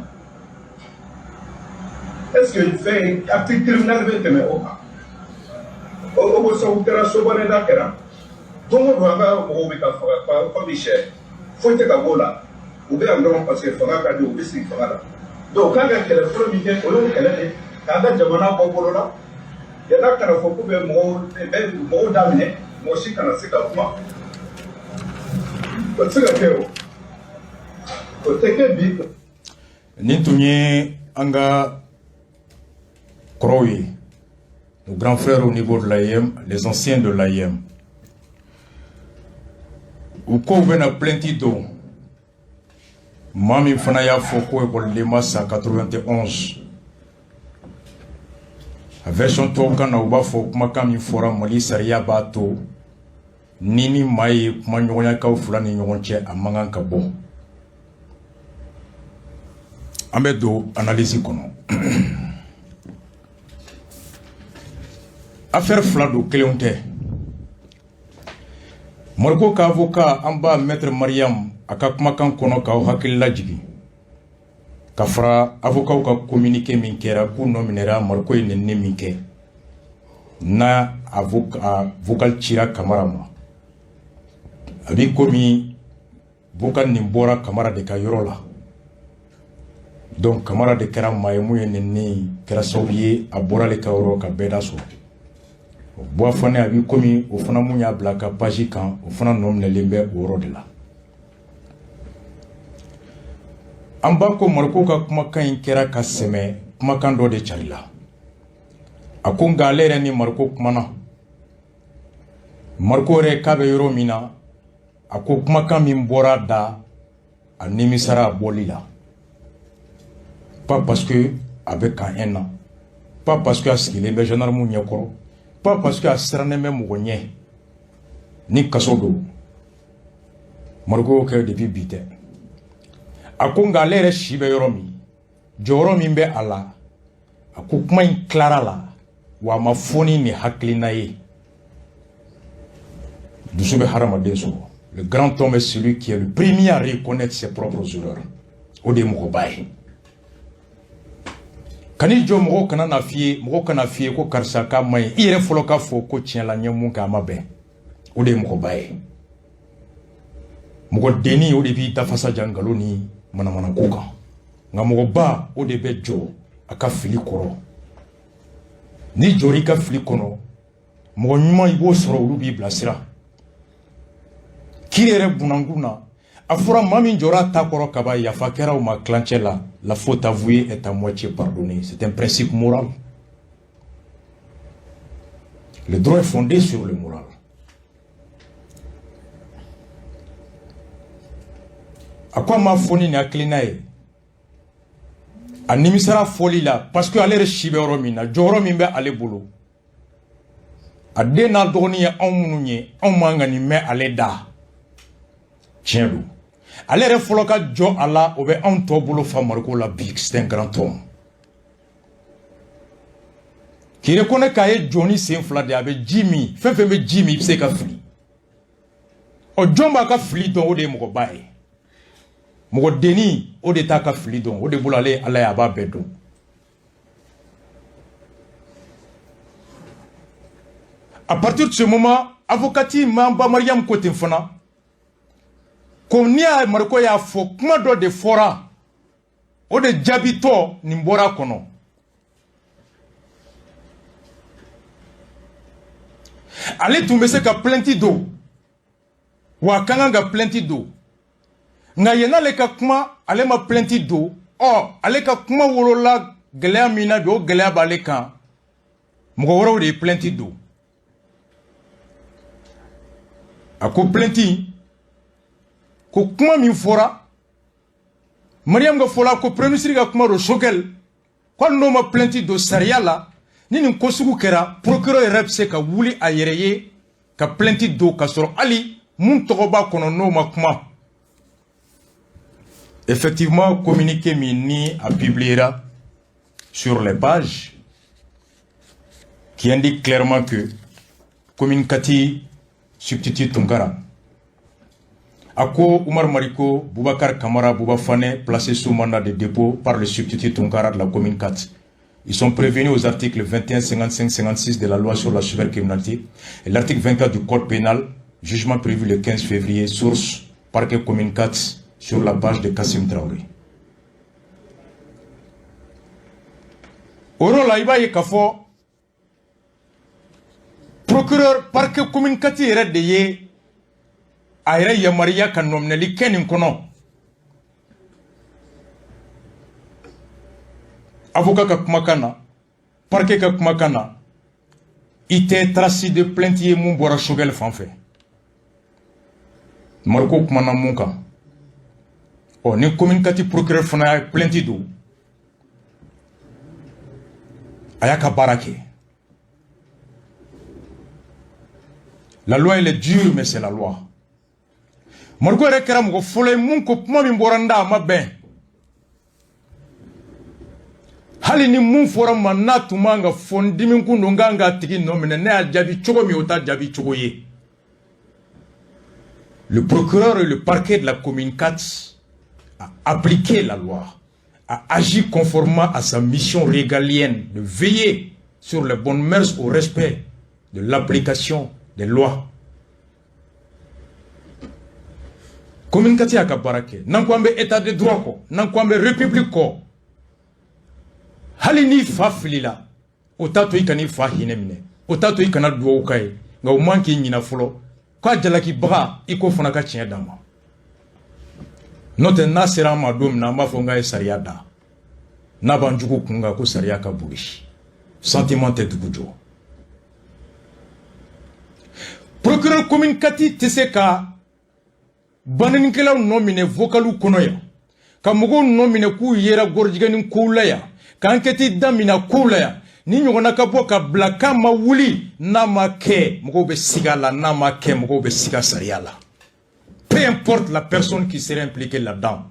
est-ce que fɛn acte criminel bɛ tɛmɛ o kan o ko sabu kɛra sobanɛda kɛra don o don an ka mɔgɔw bɛ ka faga kɔmi sɛ foyi tɛ ka b'o la u bɛ yan dɔrɔn parce que fanga ka di u bɛ sigi fanga la donc k'an ka kɛlɛ fɔlɔ min kɛ o y'o kɛlɛ de k'an ka jamana bɔ bolo la yala kana fɔ k'u bɛ mɔgɔw daminɛ mɔgɔ si kana se ka kuma. Ni tun ye an ka kɔrɔw ye nos grands frères au niveau de l'AIM, les anciens de l'AIM. U ko u bɛna plainte don maa min fana y'a fɔ ko ekɔliden ma san 91 a version tɔw na u b'a fɔ kumakan min fɔra Mali sariya b'a to ni ni maa ye kuma ɲɔgɔnyakaw fila ni ɲɔgɔn cɛ a man kan ka bɔ. An bɛ don analyse kɔnɔ. Affaire fila don kelenw tɛ. Mariko ka avocat an ba maître Mariam a ka kumakan kɔnɔ k'aw hakili lajigi ka fara avocat ka communiqué min kɛra k'u nominera Mariko ye nɛni min kɛ na vocal cira Kamara ma. A bi komi vocal nin bɔra Kamara de ka yɔrɔ la. Donc Kamara de kɛra maa ye mun ye nɛni kɛra sababu ye a bɔra ale ka yɔrɔ ka bɛɛ da sɔrɔ. Bois fane a bi komi o fana mun y'a bila ka page kan o fana nominelen bɛ o yɔrɔ de la. An b'a ko Mariko ka kumakan in kɛra ka sɛmɛ kumakan dɔ de carila. A ko nka ale yɛrɛ ni Mariko kumana. Mariko yɛrɛ k'a bɛ yɔrɔ min na a ko kumakan min bɔra da a nimisara a bɔli la. Pas parce que a bɛ kan en na. Pas parce que a sigilen bɛ gendarme ɲɛkɔrɔ. Pas parce que a sirannen bɛ mɔgɔ ɲɛ ni kaso don. Mariko y'o kɛ depuis bi tɛ. A ko nka ale yɛrɛ si bɛ yɔrɔ min jɔyɔrɔ min bɛ a la a ko kuma in tilara la wa a ma fɔ ni nin hakilina ye. Dusu bɛ hadamaden sɔrɔ. Le grand homme est celui qui est le premier à reconnaître ses propres erreurs. O de ye mɔgɔba ye. Kani jɔ mɔgɔw kana na f'i ye mɔgɔw kana f'i ye ko karisa k'a ma ɲi i yɛrɛ fɔlɔ k'a fɔ ko tiɲɛ la n ye mun kɛ a ma bɛn. O de ye mɔgɔba ye. Mɔgɔ denni o de b'i dafasa ja nkalon ni manamanako kan. Nka mɔgɔba o de bɛ jɔ a ka fili kɔrɔ. Ni jɔr'i ka fili kɔnɔ mɔgɔ ɲuman i b'o sɔrɔ olu b'i bilasira. Kiri yɛrɛ bunankun na a fɔra maa min jɔra ta kɔrɔ kaba yafa kɛra o ma tilancɛ la la faute avouée est à moitié pardonnée. C'est un principe moral. Le droit est fondé sur le moral. A ko a ma fɔ ni nin hakilina ye a nimisara fɔli la parce que ale yɛrɛ si bɛ yɔrɔ min na jɔyɔrɔ min bɛ ale bolo a den n'a dɔgɔnin ye anw minnu ye anw man ka nin mɛn ale da tiɲɛ don ale yɛrɛ fɔlɔ ka jɔ a la o bɛ anw tɔ bolo fa Mariko la bi c'est un grand homme k'i reconnaît k'a ye jɔni sen fila de a bɛ ji min fɛn fɛn bɛ ji min i bɛ se ka fili ɔ jɔn b'a ka fili dɔn o de ye mɔgɔba ye mɔgɔ denni o de t'a ka fili dɔn o de bolo ale Ala ye a b'a bɛɛ dɔn. À partir de ce moment avocati Mamba Mariam ko ten fana ko ni a Mariko y'a fɔ kuma dɔ de fɔra o de jabito ni bɔra kɔnɔ. Ale tun bɛ se ka plainte do wa a ka kan ka plainte do nka yenn'ale ka kuma ale ma plainte do ale ka kuma wolola gɛlɛya min na bi o gɛlɛya b'ale kan mɔgɔ wɛrɛw de ye plainte do a ko plainte ko kuma min fɔra Mariam ka fɔla ko premier ministre ka kuma do Choguel ko n'o ma plainte do sariya la ni nin ko sugu kɛra procureur yɛrɛ bɛ se ka wuli a yɛrɛ ye ka plainte do ka sɔrɔ hali mun tɔgɔ b'a kɔnɔ n'o ma kuma. Effectivement, communiqué Mini a publiera sur les pages qui indique clairement que communicati substitut Tunkara. Ako Oumar Mariko, Boubacar Kamara, Bouba Fane, placés sous mandat de dépôt par le substitut Tunkara de la commune 4. Ils sont prévenus aux articles 21, 55, 56 de la loi sur la cybercriminalité et l'article 24 du code pénal, jugement prévu le 15 février, source parquet commune 4 sur la page de Kassim Traoré. Oro la iba ye kafo procureur parquet commune 4 yɛrɛ de ye a yɛrɛ yamariya ka nominali kɛ nin kɔnɔ. Avocat ka kumakan na, parquet ka kumakan na, i tɛ trace de plainte ye mun bɔra Choguel fan fɛ. Mariko kumana mun kan. Ni commune 4 procureur fana ye plainte do a y'a ka baara kɛ. La loi elle est dure mais c'est la loi. Mariko yɛrɛ kɛra mɔgɔ fɔlɔ ye mun ko kuma min bɔra n da a ma bɛn. Hali ni mun fɔra ma n'a tun man ka fɔ n dimi kun don n kan k'a tigi nɔ minɛ ne y'a jaabi cogo min o t'a jaabi cogo ye. Le procureur et le parquet de la commune 4 a appliqué la loi, a agi conformément à sa mission régalienne de veiller sur les bonnes mœurs au respect de l'application des lois. Commune 4 a ka baara kɛ n'an ko an bɛ état de droit kɔ n'an ko an bɛ république kɔ hali ni fa filila o t'a to i kana i fa hinɛ minɛ o t'a to i kana duwawu k'a ye nka o man k'i ɲinɛ fɔlɔ k'a jalakibaga i ko fana ka tiɲɛ d'a ma n'o tɛ n'a sera an ma don min na an b'a fɔ n k'a ye sariya da n'a b'an jugu kun kan ko sariya ka boli sentiment tɛ dugu jɔ. Procureur commune 4 tɛ se ka bananikɛlaw nɔ minɛ vocalu kɔnɔ yan ka mɔgɔw nɔ minɛ k'u yera gɔrɔjigɛni kow la yan ka enquête damina kow la yan ni ɲɔgɔnna ka bɔ ka bila k'a ma wuli n'a ma kɛ mɔgɔw bɛ sigi a la n'a ma kɛ mɔgɔw bɛ sigi a sariya la. Peu importe la personne qui serait impliquée là-dedans,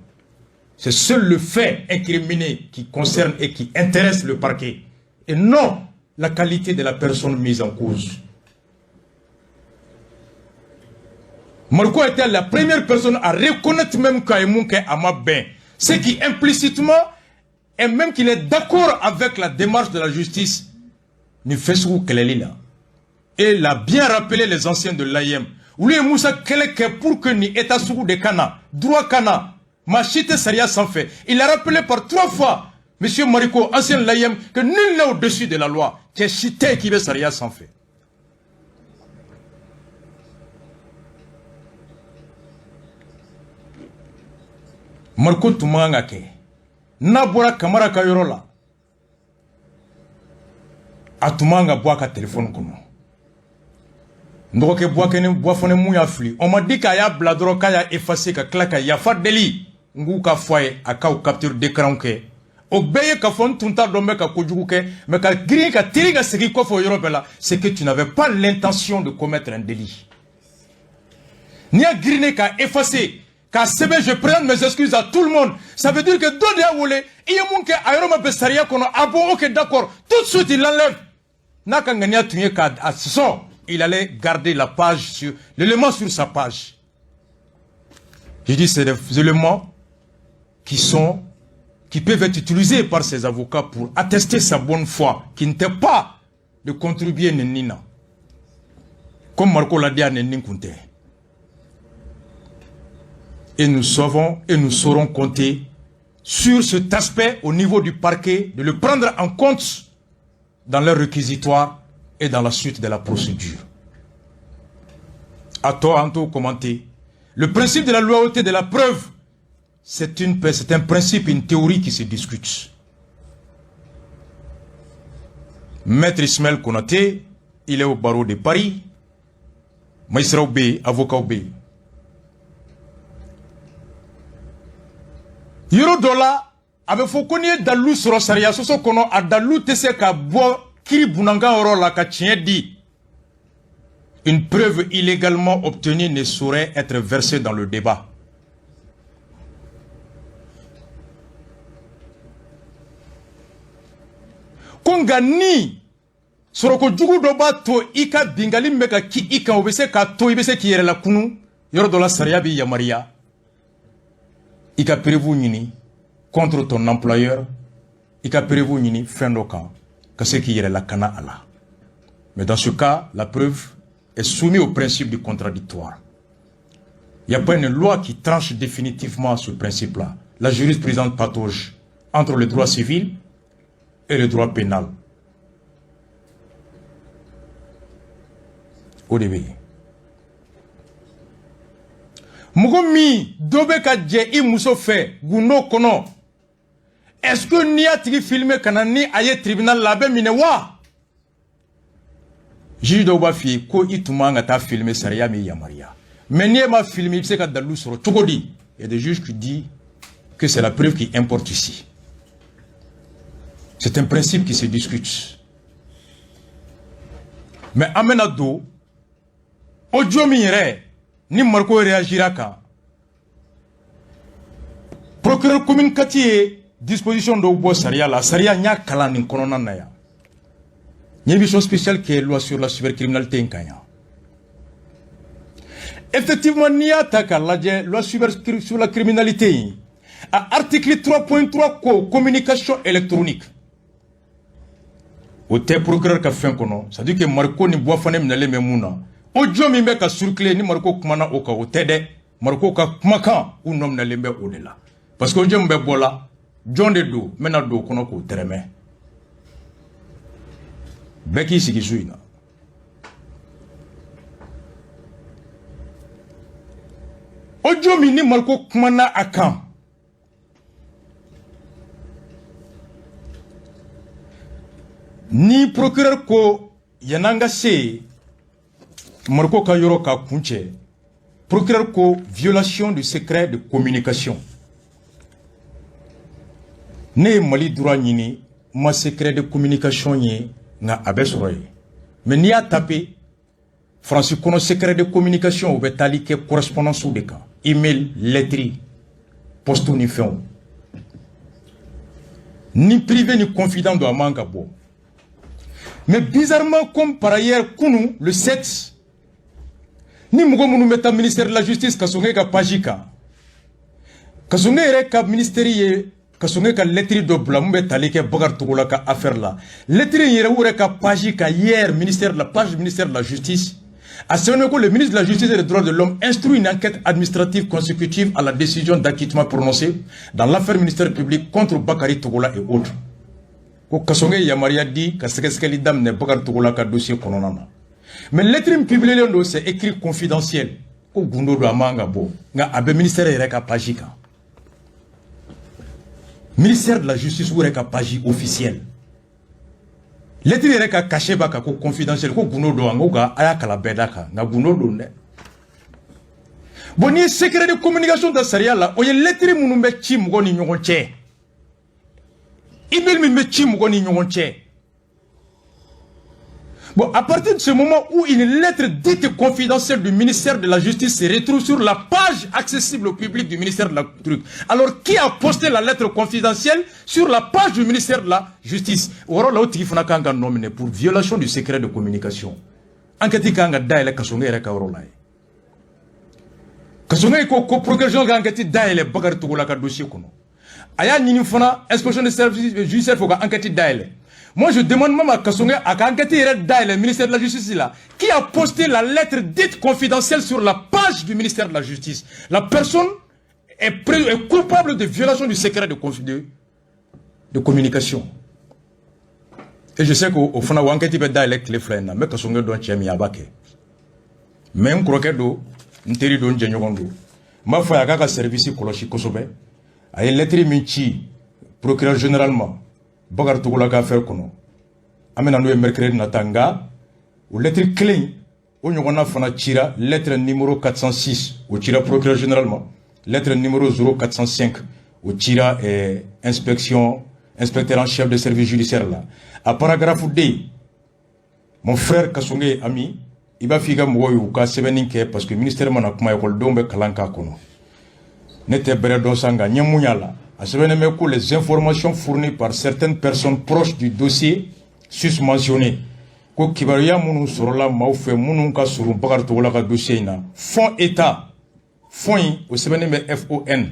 c'est seul le fait incriminé qui concerne et qui intéresse le parquet et non la qualité de la personne mise en cause. Mariko était la première personne à reconnaître même qu'Aïmounke a ma ben, ce qui implicitement et même qu'il est d'accord avec la démarche de la justice, ni Fessou Kelelina. Et il a bien rappelé les anciens de l'AIM. Lui Moussa Keleke pour que ni état sous de Kana, droit Kana, machite Saria sans fait. Il a rappelé par 3 fois, monsieur Mariko, ancien de l'AIM, que nul n'est au-dessus de la loi. C'est chité qui veut Saria sans fait. Mariko Toumanga ke. Nabora Kamara Kayorola. Atumanga boaka téléphone kono. Ndoke boakene boafone mouya fli. On m'a dit qu'il y a bladro kaya effacé ka klaka yafa deli. Ngu ka foye aka ou capture d'écran ke. Obeye ka fon tunta dombe ka kojugu ke. Mais ka gri ka tiri ka seki kofo yorobela. C'est que tu n'avais pas l'intention de commettre un délit. Ni a grine ka effacé. Car je présente mes excuses à tout le monde. Ça veut dire que Dodia Wole, il y a mon cas, Aéroma Bessaria, qu'on a bon, ok, d'accord. Tout de suite, il l'enlève. Nakangania Tunye Kad, à son, il allait garder la page sur, l'élément sur sa page. Je dis, c'est des éléments qui peuvent être utilisés par ses avocats pour attester sa bonne foi, qui n'était pas de contribuer à Nina. Comme Marco l'a dit à Nénin Kunte. Et nous savons et nous saurons compter sur cet aspect au niveau du parquet, de le prendre en compte dans leur réquisitoire et dans la suite de la procédure. À toi, Anto, commenter. Le principe de la loyauté de la preuve, c'est un principe, une théorie qui se discute. Maître Ismaël Konaté, il est au barreau de Paris. Maïsra Oubé, avocat Oubé. Yoro Dola, avec Fokonier Dalou sur Saria, Soso Kono, a Dalou Tese ka bois, Kiri Bunanga Oro la Kachien dit. Une preuve illégalement obtenue ne saurait être versée dans le débat. Konga ni soroko jugu doba to ika bingali meka ki ika obese ka to ibese ki yere la kunu yoro dola saria bi yamaria ika prévu nini contre ton employeur ika prévu nini fendoka ka se ki yere la kana ala. Mais dans ce cas, la preuve est soumise au principe du contradictoire. Il n'y a pas une loi qui tranche définitivement ce principe-là. La jurisprudence patauge entre le droit civil et le droit pénal. Au début. Mugomi, dobe ka dje I muso fe, guno kono. Est-ce que ni a tigi filmé kanani aye tribunal labe minewa? Juge doba fi ko ituma nga ta filmé saria mi yamaria. Mais ni ma filmé, c'est ka dalou soro chokodi. Il y a des juges qui disent que c'est la preuve qui importe ici. C'est un principe qui se discute. Mais amenado, audio mire, ni marco réagira quand. Procureur communicatif disposition de Obo Saria, la Saria nya kalani konona naya. Il y a une mission spéciale qui est loi sur la cybercriminalité en Kenya. Effectivement, il y a une loi sur la criminalité. À article 3.3, communication électronique. Au thé procureur qui a fait un cono, ça dit que Marco ni boifane m'nale memouna. Audio mi meka circuler ni Marco kumana oka au tede, Marco ka kumaka ou nom n'ale mbe au-delà. Parce que audio mbe bola, John de do, mena do kono ko tereme. Beki Sigisuina. Ojo mini Marco Kumana Akan. Ni procureur ko Yananga se Marco Kayoro ka kunche. Procureur ko violation du secret de communication. Ne Mali droit nini ma secret de communication ye nga abesroye. Mais ni a tapé Francis kono secret de communication ou betali ke correspondance ou de cas. Email, lettre, poste ni fond. Ni privé ni confident de Amanga bo. Mais bizarrement comme par ailleurs kunu le 7 ni mugo munu meta ministère de la justice kasonge ka pajika. Kasonge ere ka ministère kasonge ka lettre de blambe talike bagar tugola ka affaire là lettre yere wure ka page ka hier ministère de la page ministère de la justice a selon que le ministre de la justice et des droits de l'homme instruit une enquête administrative consécutive à la décision d'acquittement prononcée dans l'affaire ministère public contre Bakari Tugola et autres. Ko kasonge yamaria di ka sekeskeli dam ne bagar tugola ka dossier kononana. Mais lettre publiée là c'est écrit confidentiel ko gundo do amanga bo nga abe ministère yere ka page ka ministère de la justice ou reka page officielle. Lettre reka caché baka ko confidentiel ko guno do angoga aya kala bedaka na guno do ne. Boni secret de communication da saria la oye lettre munumbe chi mugoni nyonche. Email mi chi mugoni nyonche. Bon, à partir de ce moment où une lettre dite confidentielle du ministère de la Justice se retrouve sur la page accessible au public du ministère de la Truc, alors qui a posté la lettre confidentielle sur la page du ministère de la Justice? Oro la outi fana kanga nominé pour violation du secret de communication. Enquête kanga daile kasonge reka oro lai. Kasonge ko procureur enquête daile bagar tugola ka dossier kono. Aya nini fana inspection de service judiciaire faut ka enquête daile. Moi, je demande même à Kassonga, à enquêter le ministère de la Justice là, qui a posté la lettre dite confidentielle sur la page du ministère de la Justice. La personne est coupable de violation du secret de communication. Et je sais qu'au fond, on a enquête avec les flènes, mais que son gars doit être mis à baquer. Même croquet d'eau, une télé d'eau, j'ai n'yongo. Ma foi, il y a un service colochi kosobe. A une lettre minchi, procureur généralement, bagar togola ka faire kono. Amena nous mercredi natanga, ou lettre clé, on y a fana tira, lettre numéro 406, ou tira procureur généralement, lettre numéro 0405, ou tira inspecteur en chef de service judiciaire là. À paragraphe D, mon frère Kasonge ami, il va figa mwoy ou ka sebeninke parce que ministère mana kuma école dombe kalanka kono. N'était beredon sanga nyamunyala. A sebenemeko les informations fournies par certaines personnes proches du dossier susmentionné. Ko kibaria munu sorola maufe munu ka suru bakar to wala ka dossier na. Fonds état. Fonds au sebeneme FON.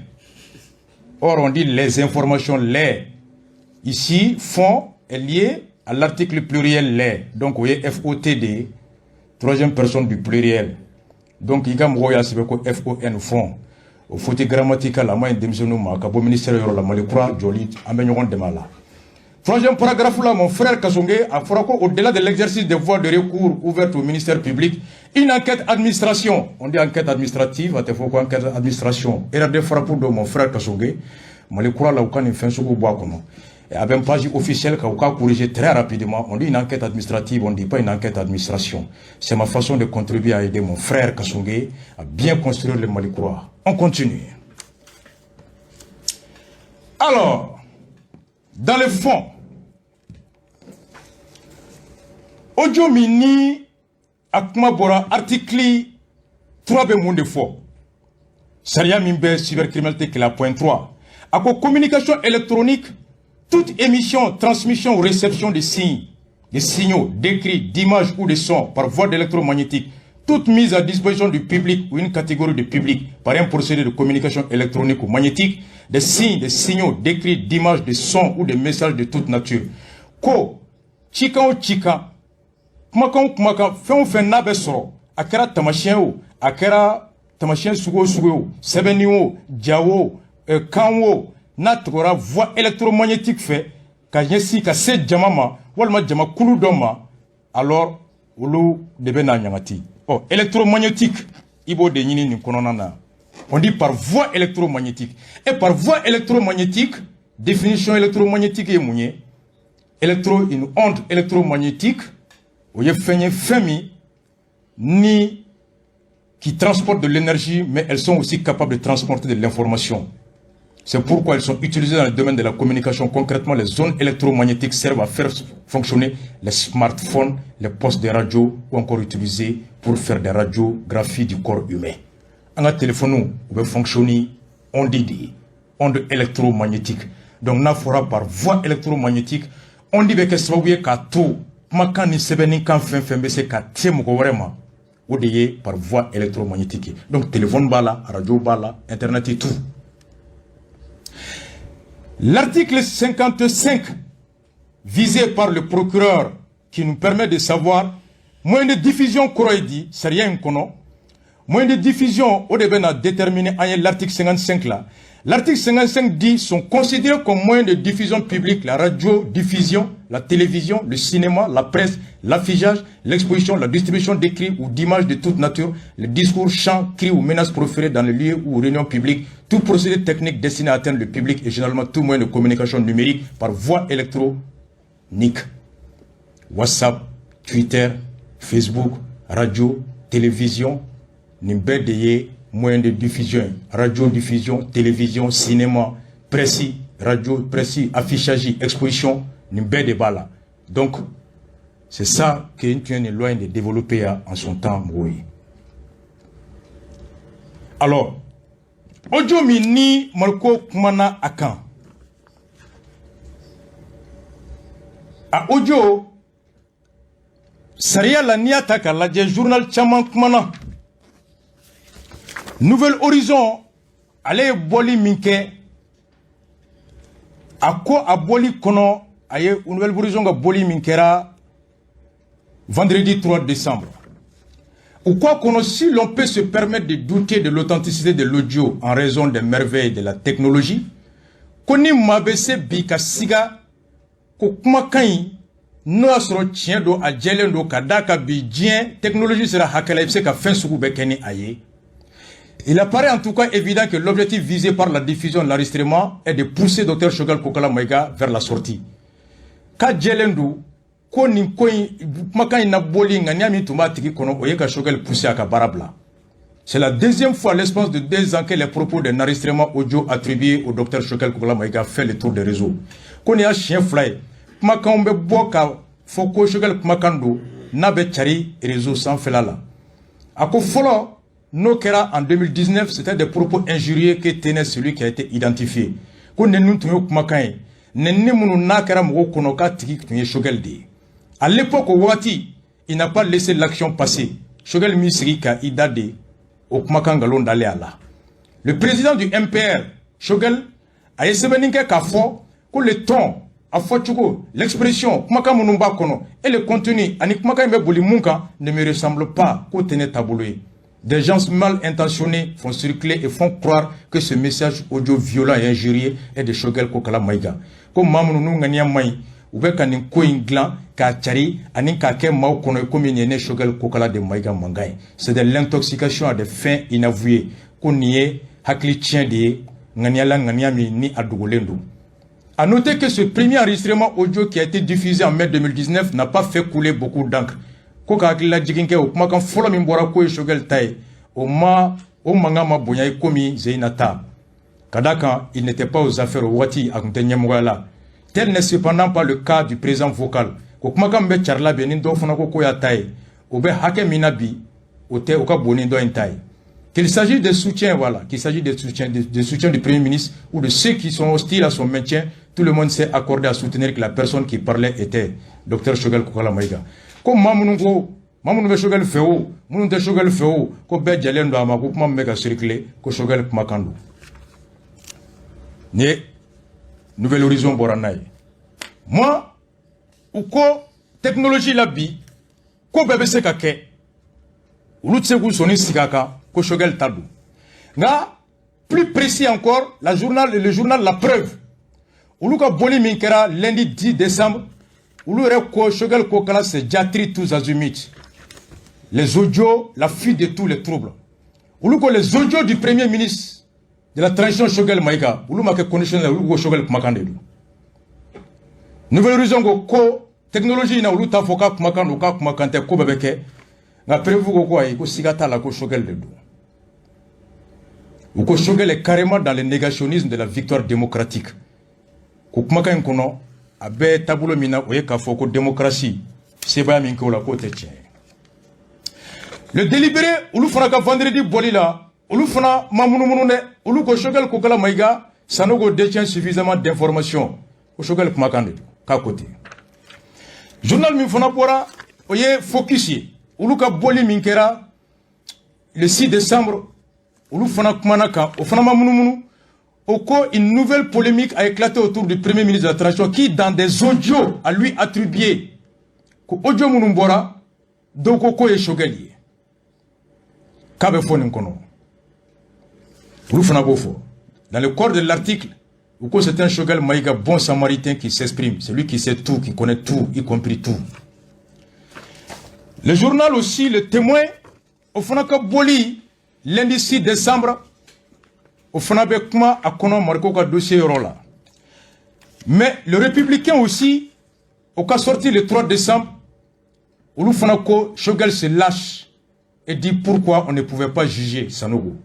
Or on dit les informations les. Ici fonds est lié à l'article pluriel les. Donc vous voyez FOTD. Troisième personne du pluriel. Donc, il y a un FON, fond. Au faute grammatical, la main démissionne au ministère de la Malécoura, Jolie, Aménion de Mala. Troisième paragraphe là, mon frère Kasonge a fait au-delà de l'exercice des voies de recours ouvertes au ministère public, une enquête administration. On dit enquête administrative, à faut enquête administration. Et la défrappe de mon frère Kasonge, Malécoura là où quand il fait ce qu'on boit comment. Et avec une page officielle qui a corrigé très rapidement, on dit une enquête administrative, on ne dit pas une enquête d'administration. C'est ma façon de contribuer à aider mon frère Kasonge à bien construire le Malécoura. On continue. Alors, dans le fond, audio mini akmabora article 3 be monde fort. Saria mimbe cybercriminalité qui la point 3. À communication électronique, toute émission, transmission ou réception de signes, des signaux, d'écrits, d'images ou de sons par voie d'électromagnétique, toute mise à disposition du public ou une catégorie de public par un procédé de communication électronique ou magnétique, des signes, des signaux, d'écrits, d'images, de sons ou de messages de toute nature. Ko, chika ou chika, kumaka, fait nabe soro, akera tamashien ou, akera tamashien sugo sugo, sebeni ou, diawo, kanwo, natkora voie électromagnétique fait, ka yesi ka se jamama, walma jama kulu doma, alors, ulu debe na nyangati. Oh, électromagnétique, ibo de nini ni kononana. On dit par voie électromagnétique. Et par voie électromagnétique, définition électromagnétique est mounier. Une onde électromagnétique, où il y a femi, ni qui transportent de l'énergie, mais elles sont aussi capables de transporter de l'information. C'est pourquoi elles sont utilisées dans le domaine de la communication. Concrètement, les zones électromagnétiques servent à faire fonctionner les smartphones, les postes de radio, ou encore utilisés pour faire des radiographies du corps humain. Un téléphone peut fonctionner on dit onde électromagnétique. Donc, on fera par voie électromagnétique. On dit que ça veut dire tout. Makan ni sebeni kan fin mais c'est qu'à tiens vraiment. Ou par voie électromagnétique. Donc, téléphone bala, radio bala, internet et tout. L'article 55 visé par le procureur qui nous permet de savoir moyen de diffusion dit, c'est rien qu'on moyen de diffusion au début a déterminé l'article 55 là. L'article 55 dit sont considérés comme moyen de diffusion publique la radiodiffusion, la télévision, le cinéma, la presse, l'affichage, l'exposition, la distribution d'écrits ou d'images de toute nature, les discours, chants, cris ou menaces proférés dans les lieux ou réunions publiques, tout procédé technique destiné à atteindre le public et généralement tout moyen de communication numérique par voie électronique, WhatsApp, Twitter, Facebook, radio, télévision, nimbedeye, moyen de diffusion, radiodiffusion, télévision, cinéma, précis, radio, précis, affichage, exposition, nimbé de bala. Donc, c'est ça qu'une est loin de développer en son temps, oui. Alors, audio mini malko kumana akan. A audio, Saria la niata ka la journal chaman kumana. Nouvel Horizon, allez boli minke, a ko a boli kono, aye Nouvel Horizon ga boli minkera vendredi 3 décembre. Ou quoi qu'on si l'on peut se permettre de douter de l'authenticité de l'audio en raison des merveilles de la technologie, koni mabese bika siga ko kuma kan no asro tien do a jelen do kadaka bi dien technologie sera hakala ibse ka fin suku be keni aye. Il apparaît en tout cas évident que l'objectif visé par la diffusion de l'enregistrement est de pousser Dr Choguel Kokala Maïga vers la sortie. Ka jelen do ko ni ko makan na boli nganyami tuma tiki kono oyeka Choguel pousser aka barabla. C'est la deuxième fois l'espace de 2 ans que les propos d'un enregistrement audio attribué au Dr Choguel Kokala Maïga fait le tour des réseaux. Koni a chien fly makan be boka foko Choguel makando na be chari réseau sans felala. Ako folo no kera en 2019 c'était des propos injurieux que tenait celui qui a été identifié. Ko nenu tuyo makan nenni munu na kera mo kono ka tiki tuye Choguel de. À l'époque au Wati, il n'a pas laissé l'action passer. Choguel Misrika idade au Kumakangalon d'aller à là. Le président du MPR, Choguel, a essayé Kafo, que le ton, l'expression, et le contenu, ne me ressemblent pas qu'au Téné Taboulé. Des gens mal intentionnés font circuler et font croire que ce message audio violent et injurieux est de Choguel Kokala Maïga. Comme Mamounou Ngania Maï, ou bien quand un coin gland, Kachari, anin kake mao kono comme une Choguel Kokala de Maïga Mangay. C'est de l'intoxication à des fins inavouées. Qu'on y est, hakli tient de Nganyala Nganyami ni Adougolendo. A noter que ce premier enregistrement audio qui a été diffusé en mai 2019 n'a pas fait couler beaucoup d'encre. Koka hakila jiginke au kumakan folo mimbora ko Choguel tay au manga mabonya komi Zeinata. Kadaka, il n'était pas aux affaires au Wati à Kuntenyamouala. Tel n'est cependant pas le cas du présent vocal. Kokumakambe charla benindo fonako koya tay. Obe hake minabi ote oka bonindo entai. Qu'il s'agit de soutien, voilà, qu'il s'agit de soutien du Premier ministre ou de ceux qui sont hostiles à son maintien, tout le monde s'est accordé à soutenir que la personne qui parlait était Dr Choguel Kokala Maïga. Comme Mamounouve Choguel Feo, Mounoute Choguel Feo, ko be jalendo ama ko kuma mega circuler ko Choguel Kumakando. Ne Nouvel Horizon Boranay. Moi, ou ko technologie la bi, ko bebe se kake, ou l'outsegou soni sikaka, ko Choguel Tadou. Nga, plus précis encore, le journal La Preuve, ou l'ouka boni minkera lundi 10 décembre, ou l'oure ko Choguel Kokala se jatri tous azumites. Les audios, la fuite de tous les troubles. Ou l'ouko les audios du Premier ministre de la transition Choguel Maïga, ou l'ouka condition la ou Choguel Kumakande. Nouvel Horizon ko technologie na uluta foka kumakando ka kumakante ko bebeke na prévu ko quoi ko sigata la ko Choguel de do. Ou ko Choguel est carrément dans le négationnisme de la victoire démocratique. Ko kumakan kono abe tabulo mina oye ka foko démocratie c'est ba min ko la ko tche. Le délibéré ulu fana ka vendredi bolila ulu fana mamunu ne ulu ko Choguel Kokala Maïga sanogo détient suffisamment d'informations ko Choguel kumakande ka côté. Journal Minfonapora, oye focusi, uluka boli minkera, le 6 décembre, ulufana kumanaka, ofanama munumunu, oko une nouvelle polémique a éclaté autour du Premier ministre de la Transition qui, dans des audios, a lui attribué, que audio munumbora, donc oko et Choguel. Kabe foninkono. Ulufana bofo. Dans le corps de l'article, c'est un Choguel Maïga bon samaritain qui s'exprime. C'est lui qui sait tout, qui connaît tout, y compris tout. Le journal aussi, Le Témoin, au Fonaka Boli, lundi 6 décembre, au Fonabe Kuma a kono marqué ka dossier Rola. Mais le Républicain aussi, au cas sorti le 3 décembre, où le Fonako Choguel se lâche et dit pourquoi on ne pouvait pas juger Sanogo.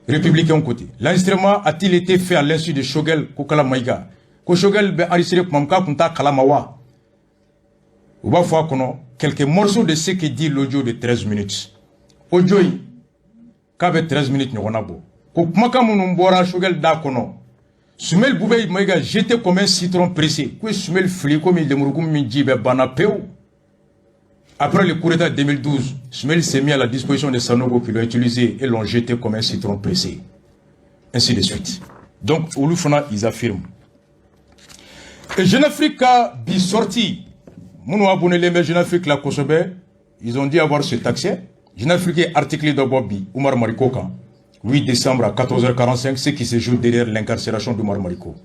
Républicain côté. L'enregistrement a-t-il été fait à l'insu de Choguel Kokala Maïga? Ko Choguel be enregistré Mamka Kunta Kalamawa. Ou va voir quelques morceaux de ce que dit l'audio de 13 minutes. Audio, qu'avait 13 minutes nous onabo. Ko Maka Munumbora Choguel da kono. Sumel Boubé Maïga jeté comme un citron pressé. Ko Sumel fli comme il demurgum minjibe banapeo. Après le coup d'État 2012, Sumel s'est mis à la disposition de Sanogo qui l'ont utilisé et l'ont jeté comme un citron pressé. Ainsi de suite. Donc, Ouloufana, ils affirment. Et Jeune Afrique a sorti. Mon abonné les Jeune Afrique la Kosobe, ils ont dû avoir cet accès. Jeune Afrique article de Bobby, Oumar Mariko, 8 décembre à 14h45, ce qui se joue derrière l'incarcération d'Oumar Mariko.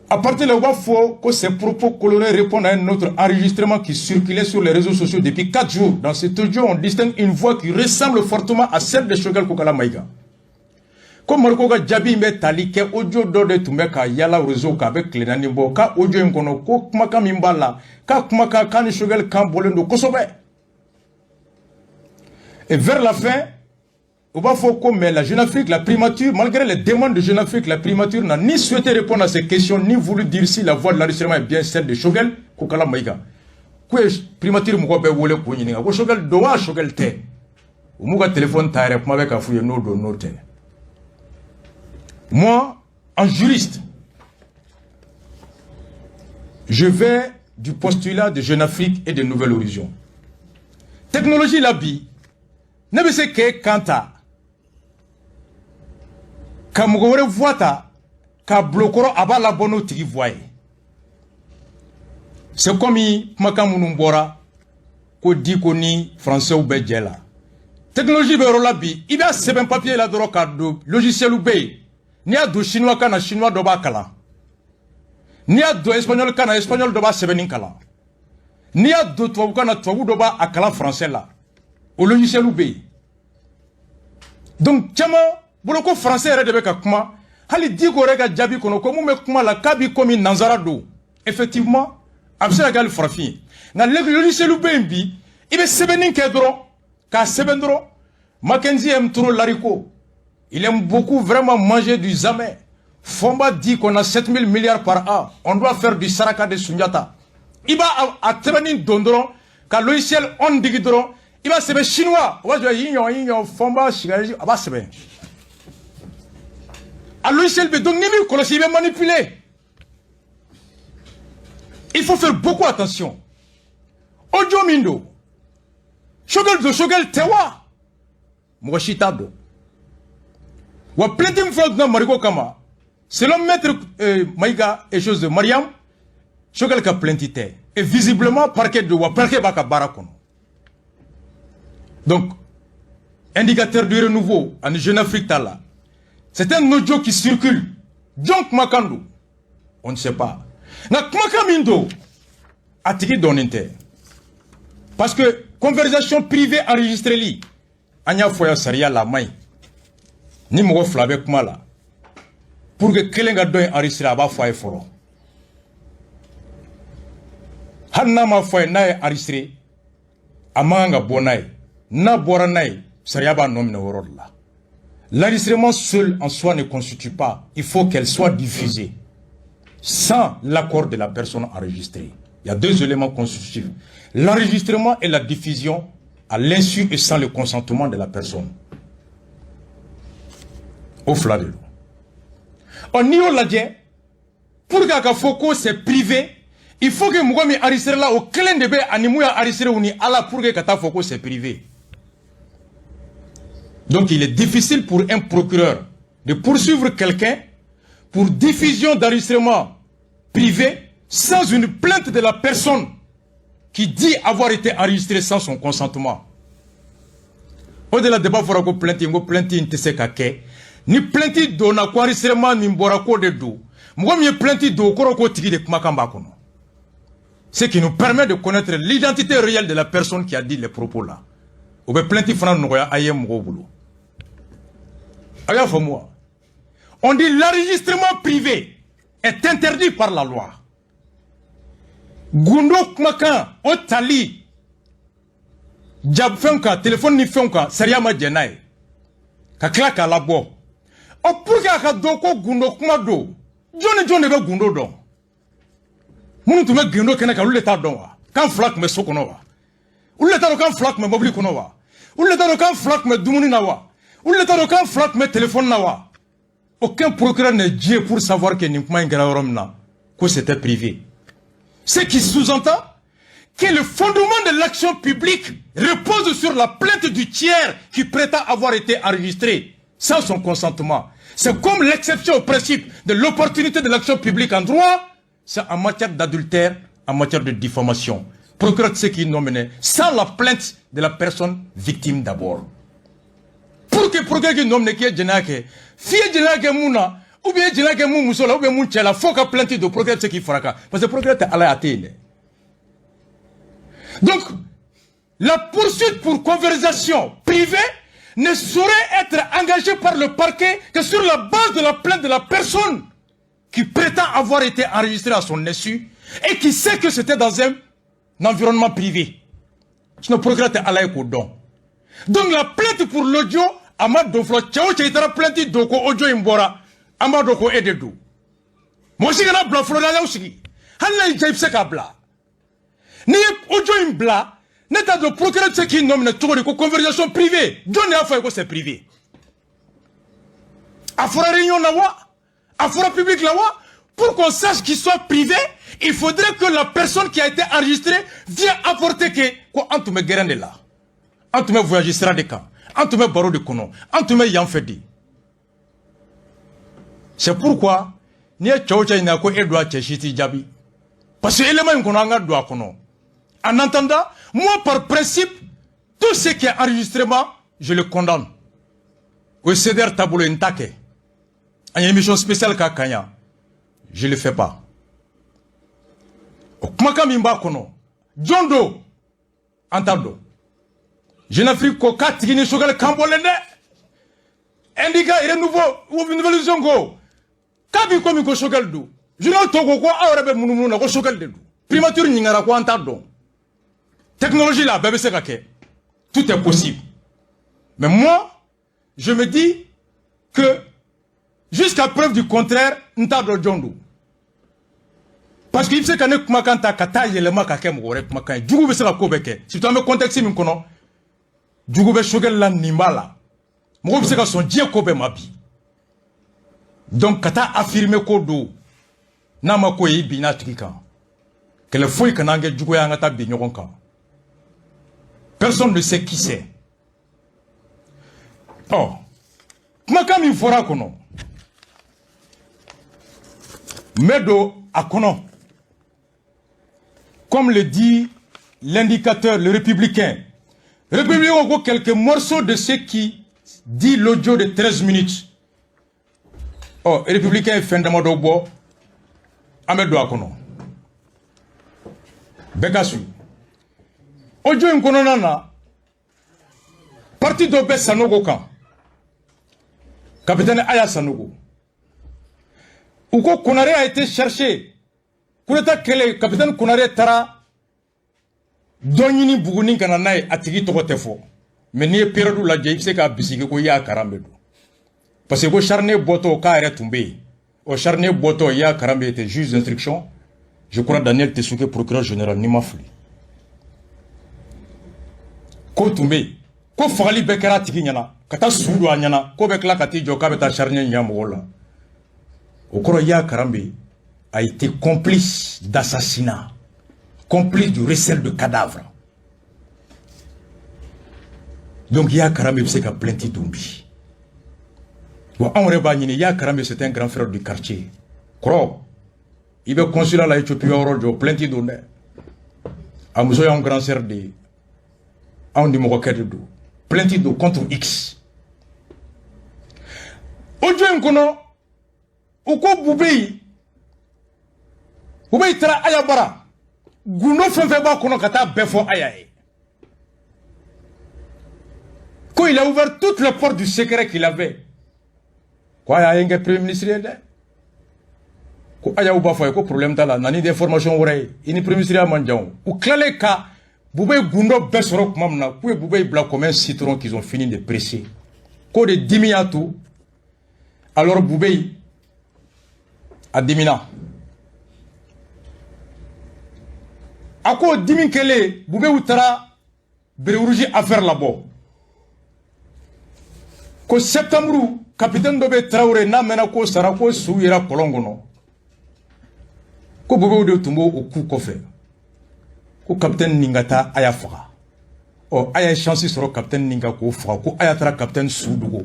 À partir de là, il faut que ces propos colorés répondent à un autre enregistrement qui circulait sur les réseaux sociaux depuis 4 jours. Dans cet audio, on distingue une voix qui ressemble fortement à celle de Choguel Kokala Maïga. Comme Mariko ga Djabi mbe tali ke audio dode tumbe ka yala réseau ka avec les nanimbo ka audio nkono ko kumaka mimbala ka kumaka kan Choguel kan bolendo kosobe. Et vers la fin, on va faire comme la Jeune Afrique, la primature, malgré les demandes de Jeune Afrique, la primature n'a ni souhaité répondre à ces questions, ni voulu dire si la voix de l'enregistrement est bien celle de Choguel Kokala Maïga. Quoi primature mouga be wole ko nyinga ko Choguel doa Choguel te. Mouga téléphone ta rep avec afouye no do no te. Moi, en juriste, je vais du postulat de Jeune Afrique et de Nouvelle Horizon. Technologie labi, ne me sait que kanta, ka mugore voita, ka blokoro aba la bono tigi voye. C'est comme makamunumbora, ko di ko ni français ou bedjela. Technologie be labi, il y a 7 papiers là doro ka do logiciel ou be. Ni a do chinois kana chinois doba kala. Ni a do espagnol kana espagnol doba sebenin kala. Ni a do tuabu kana tuabu doba akala français là. Au logiciel ou be. Donc tchama boloko français re debe ka kuma hali di ko rega jabi kono ko mu me kuma la kabi komi nanzara do. Effectivement, absela gal frafi. Na le logiciel ou be mbi ibe sebenin ke doro ka sebendro Mackenzie aime trop l'haricot. Il aime beaucoup vraiment manger du zamé. Fomba dit qu'on a 7 000 milliards par an. On doit faire du saraka de Sunyata. Il va à Trenin Dondron, quand le logiciel on digidron, il va se faire chinois. Fomba, va se faire. À logiciel, donc, il va manipuler. Il faut faire beaucoup attention. Ojo Mindo. Shogel do Shogel Tewa. Mwashitado. Wa plaintim fond Mariko Kama. Selon maître Maïga et chose de Mariam, Shogel ka plaintité. Et visiblement, parquet de wa parquet baka barakon. Donc, indicateur du renouveau en Jeune Afrique Tala. C'est un audio qui circule. Donc Makando. On ne sait pas. Na Kmakamindo. Atiki donente. Parce que conversation privée enregistrée li. Anya foya saria la main. Ni mo flabe kuma la pour que kelenga doy enregistré aba foye foro hanna ma foye nay enregistré amanga bonay na boranay saria ba nomine worodla. L'enregistrement seul en soi ne constitue pas, il faut qu'elle soit diffusée sans l'accord de la personne enregistrée. Il y a 2 éléments constitutifs, l'enregistrement et la diffusion à l'insu et sans le consentement de la personne. Au flavelo. On y a dit, pour que Foko c'est privé, il faut que Mougomi enregistre là au clé de bé, animouya enregistre ou ni ala pour que Kata Foko c'est privé. Donc il est difficile pour un procureur de poursuivre quelqu'un pour diffusion d'enregistrement privé sans une plainte de la personne qui dit avoir été enregistré sans son consentement. Au-delà de débat, il faut que plainte ni plainte do na enregistrement ni mborako de do. Moi mi plainte do koroko tigi de kumakamba kono. Ce qui nous permet de connaître l'identité réelle de la personne qui a dit les propos là. Ou be plainte fana noya ayem mobulu. Aya fo moi. On dit l'enregistrement privé est interdit par la loi. Gundo kumakan otali jab fenka téléphone ni fenka saria ma jenai. Ka klaka la bo. O pour que doko gundo kuma do jone be gundo do munu tume gundo kena ka leta do wa kan flak me sokono wa uleta do kan flak me mobili kono wa uleta do kan flak me dumuni na wa uleta do kan flak me téléphone na wa. Aucun procureur n'est Dieu pour savoir que ni kuma ngara romna que c'était privé. Ce qui sous-entend que le fondement de l'action publique repose sur la plainte du tiers qui prétend avoir été enregistré sans son consentement. C'est comme l'exception au principe de l'opportunité de l'action publique en droit, c'est en matière d'adultère, en matière de diffamation. procureur ce qui nomme sans la plainte de la personne victime d'abord. Pour que le procureur qui nomme qui est Djenake, fille Djenake Mouna, ou bien Djenake Moussola, ou bien Mounchela, faut qu'il plainte de procureur ce qui fera. Parce que le procureur est à la télé. Donc, la poursuite pour conversation privée ne saurait être engagée par le parquet que sur la base de la plainte de la personne qui prétend avoir été enregistrée à son insu et qui sait que c'était dans un environnement privé. Sinon, le procureur est à la don. Donc, la plainte pour l'audio, Amad Doflo, Tchao Tchaïtara plainte d'Oko Audio Imbora, Amad Doko Ededou. Moi, je suis un blanc, Florida aussi. Hanna Jaipse Kabla. Ni Audio Imbla, n'est pas de procureur ce qui nomme une conversation privée. John a fait que c'est privé. À la réunion là-bas, à la public là-bas, pour qu'on sache qu'il soit privé, il faudrait que la personne qui a été enregistrée vienne apporter que, quoi, en tout me guérin de là. En tout me voyagera de camp. En tout me barreau de kono. En tout me yanfedi. C'est pourquoi, ni a tchaoucha ina ko edwa tcheshiti jabi. Parce que l'élément qu'on a doit kono. En entendant, moi par principe, tout ce qui est enregistrement, je le condamne. Au CDR taboulo intake. En émission spéciale kakanya, je le fais pas. Kumaka mimba kono. Jondo. Entendo. Jeune Afrique ko katigini sogal kambolende. Indica et nouveau ou nouvelle zongo. Kabi komi ko sogal do. Je n'ai togo ko awrebe munumuna ko sogal de. Primature nyingara ko entendo. Technologie là, bébé c'est tout est possible. Mais moi, je me dis que jusqu'à preuve du contraire, n'tado jondo. Parce qu'il sait qu'on est comme quand t'as kataye le makakem gore comme quand du coup c'est la kobeke. Si tu as un contexte min kono, du coup be shogel la nimala. Mo be se ka son die kobe mabi. Donc kata affirmer kodo na mako yibi na trika. Que le foi que nange du coup ya ngata bi nyokon kan. Personne ne sait qui c'est. Oh, makam il fera kono. Medo a kono. Comme le dit l'indicateur, le républicain. Le républicain a quelques morceaux de ce qui dit l'audio de 13 minutes. Oh, le républicain est fin de mode au bois. Amedo a kono. Begasu. Audio inkono nana. Parti d'Obé Sanogo kan. Capitaine Aya Sanogo. Uko Konare a été cherché. Kouleta Kele, capitaine Konare Tara. Donyini Bougouni Kananaï Atigi Togotefo. Mais n'y est période la Djaïb Seka Bisiki Koya Karambedo. Parce que au charné Boto Ka est tombé. Au charné Boto Ya Karambe était juge d'instruction. Je crois Daniel Tessuke, procureur général Nimafli. Ko tumbe ko fagali bekera tigi nyana kata sudu anyana ko bekla kati joka beta charnier nyamola Okoro Ya Karambe a été complice d'assassinat, complice du recel de cadavres. Donc Ya Karambe c'est qu'a plainti Dumbi. Bon on reba nyini Ya Karambe c'est un grand frère du quartier. Kro il veut consulat la Éthiopie au plainti Dumbi. Amuso ya un grand frère de on dit mon de dos. Plainte de contre X. Ojo nkono uko Boubei tra ayabara. Guno fenfeba kono kata befo ayaye. Quand il a ouvert toutes les portes du secret qu'il avait. Quoi y a un premier ministre là? Ko aya uba fo ko problème ta la nani d'information wore. Ini premier ministre a manjaw. Ou klale ka Boubei Gundo Bessorok Mamna, puis Boubei blanc comme un citron qu'ils ont fini de presser. Quand de Dimiatou, alors Boubei a Dimina. À quoi Dimin Kele, Boubei Outara, Berouji affaire là-bas. Quand septembre, capitaine Dobe Traoré n'a mené qu'au Sarako Souira Kolongono. Quand Boubei de Tumbo au coup coffre. Ko capitaine Ningata aya faga. O aya chance sur le capitaine Ninga ko faga ko aya tra capitaine Soudugo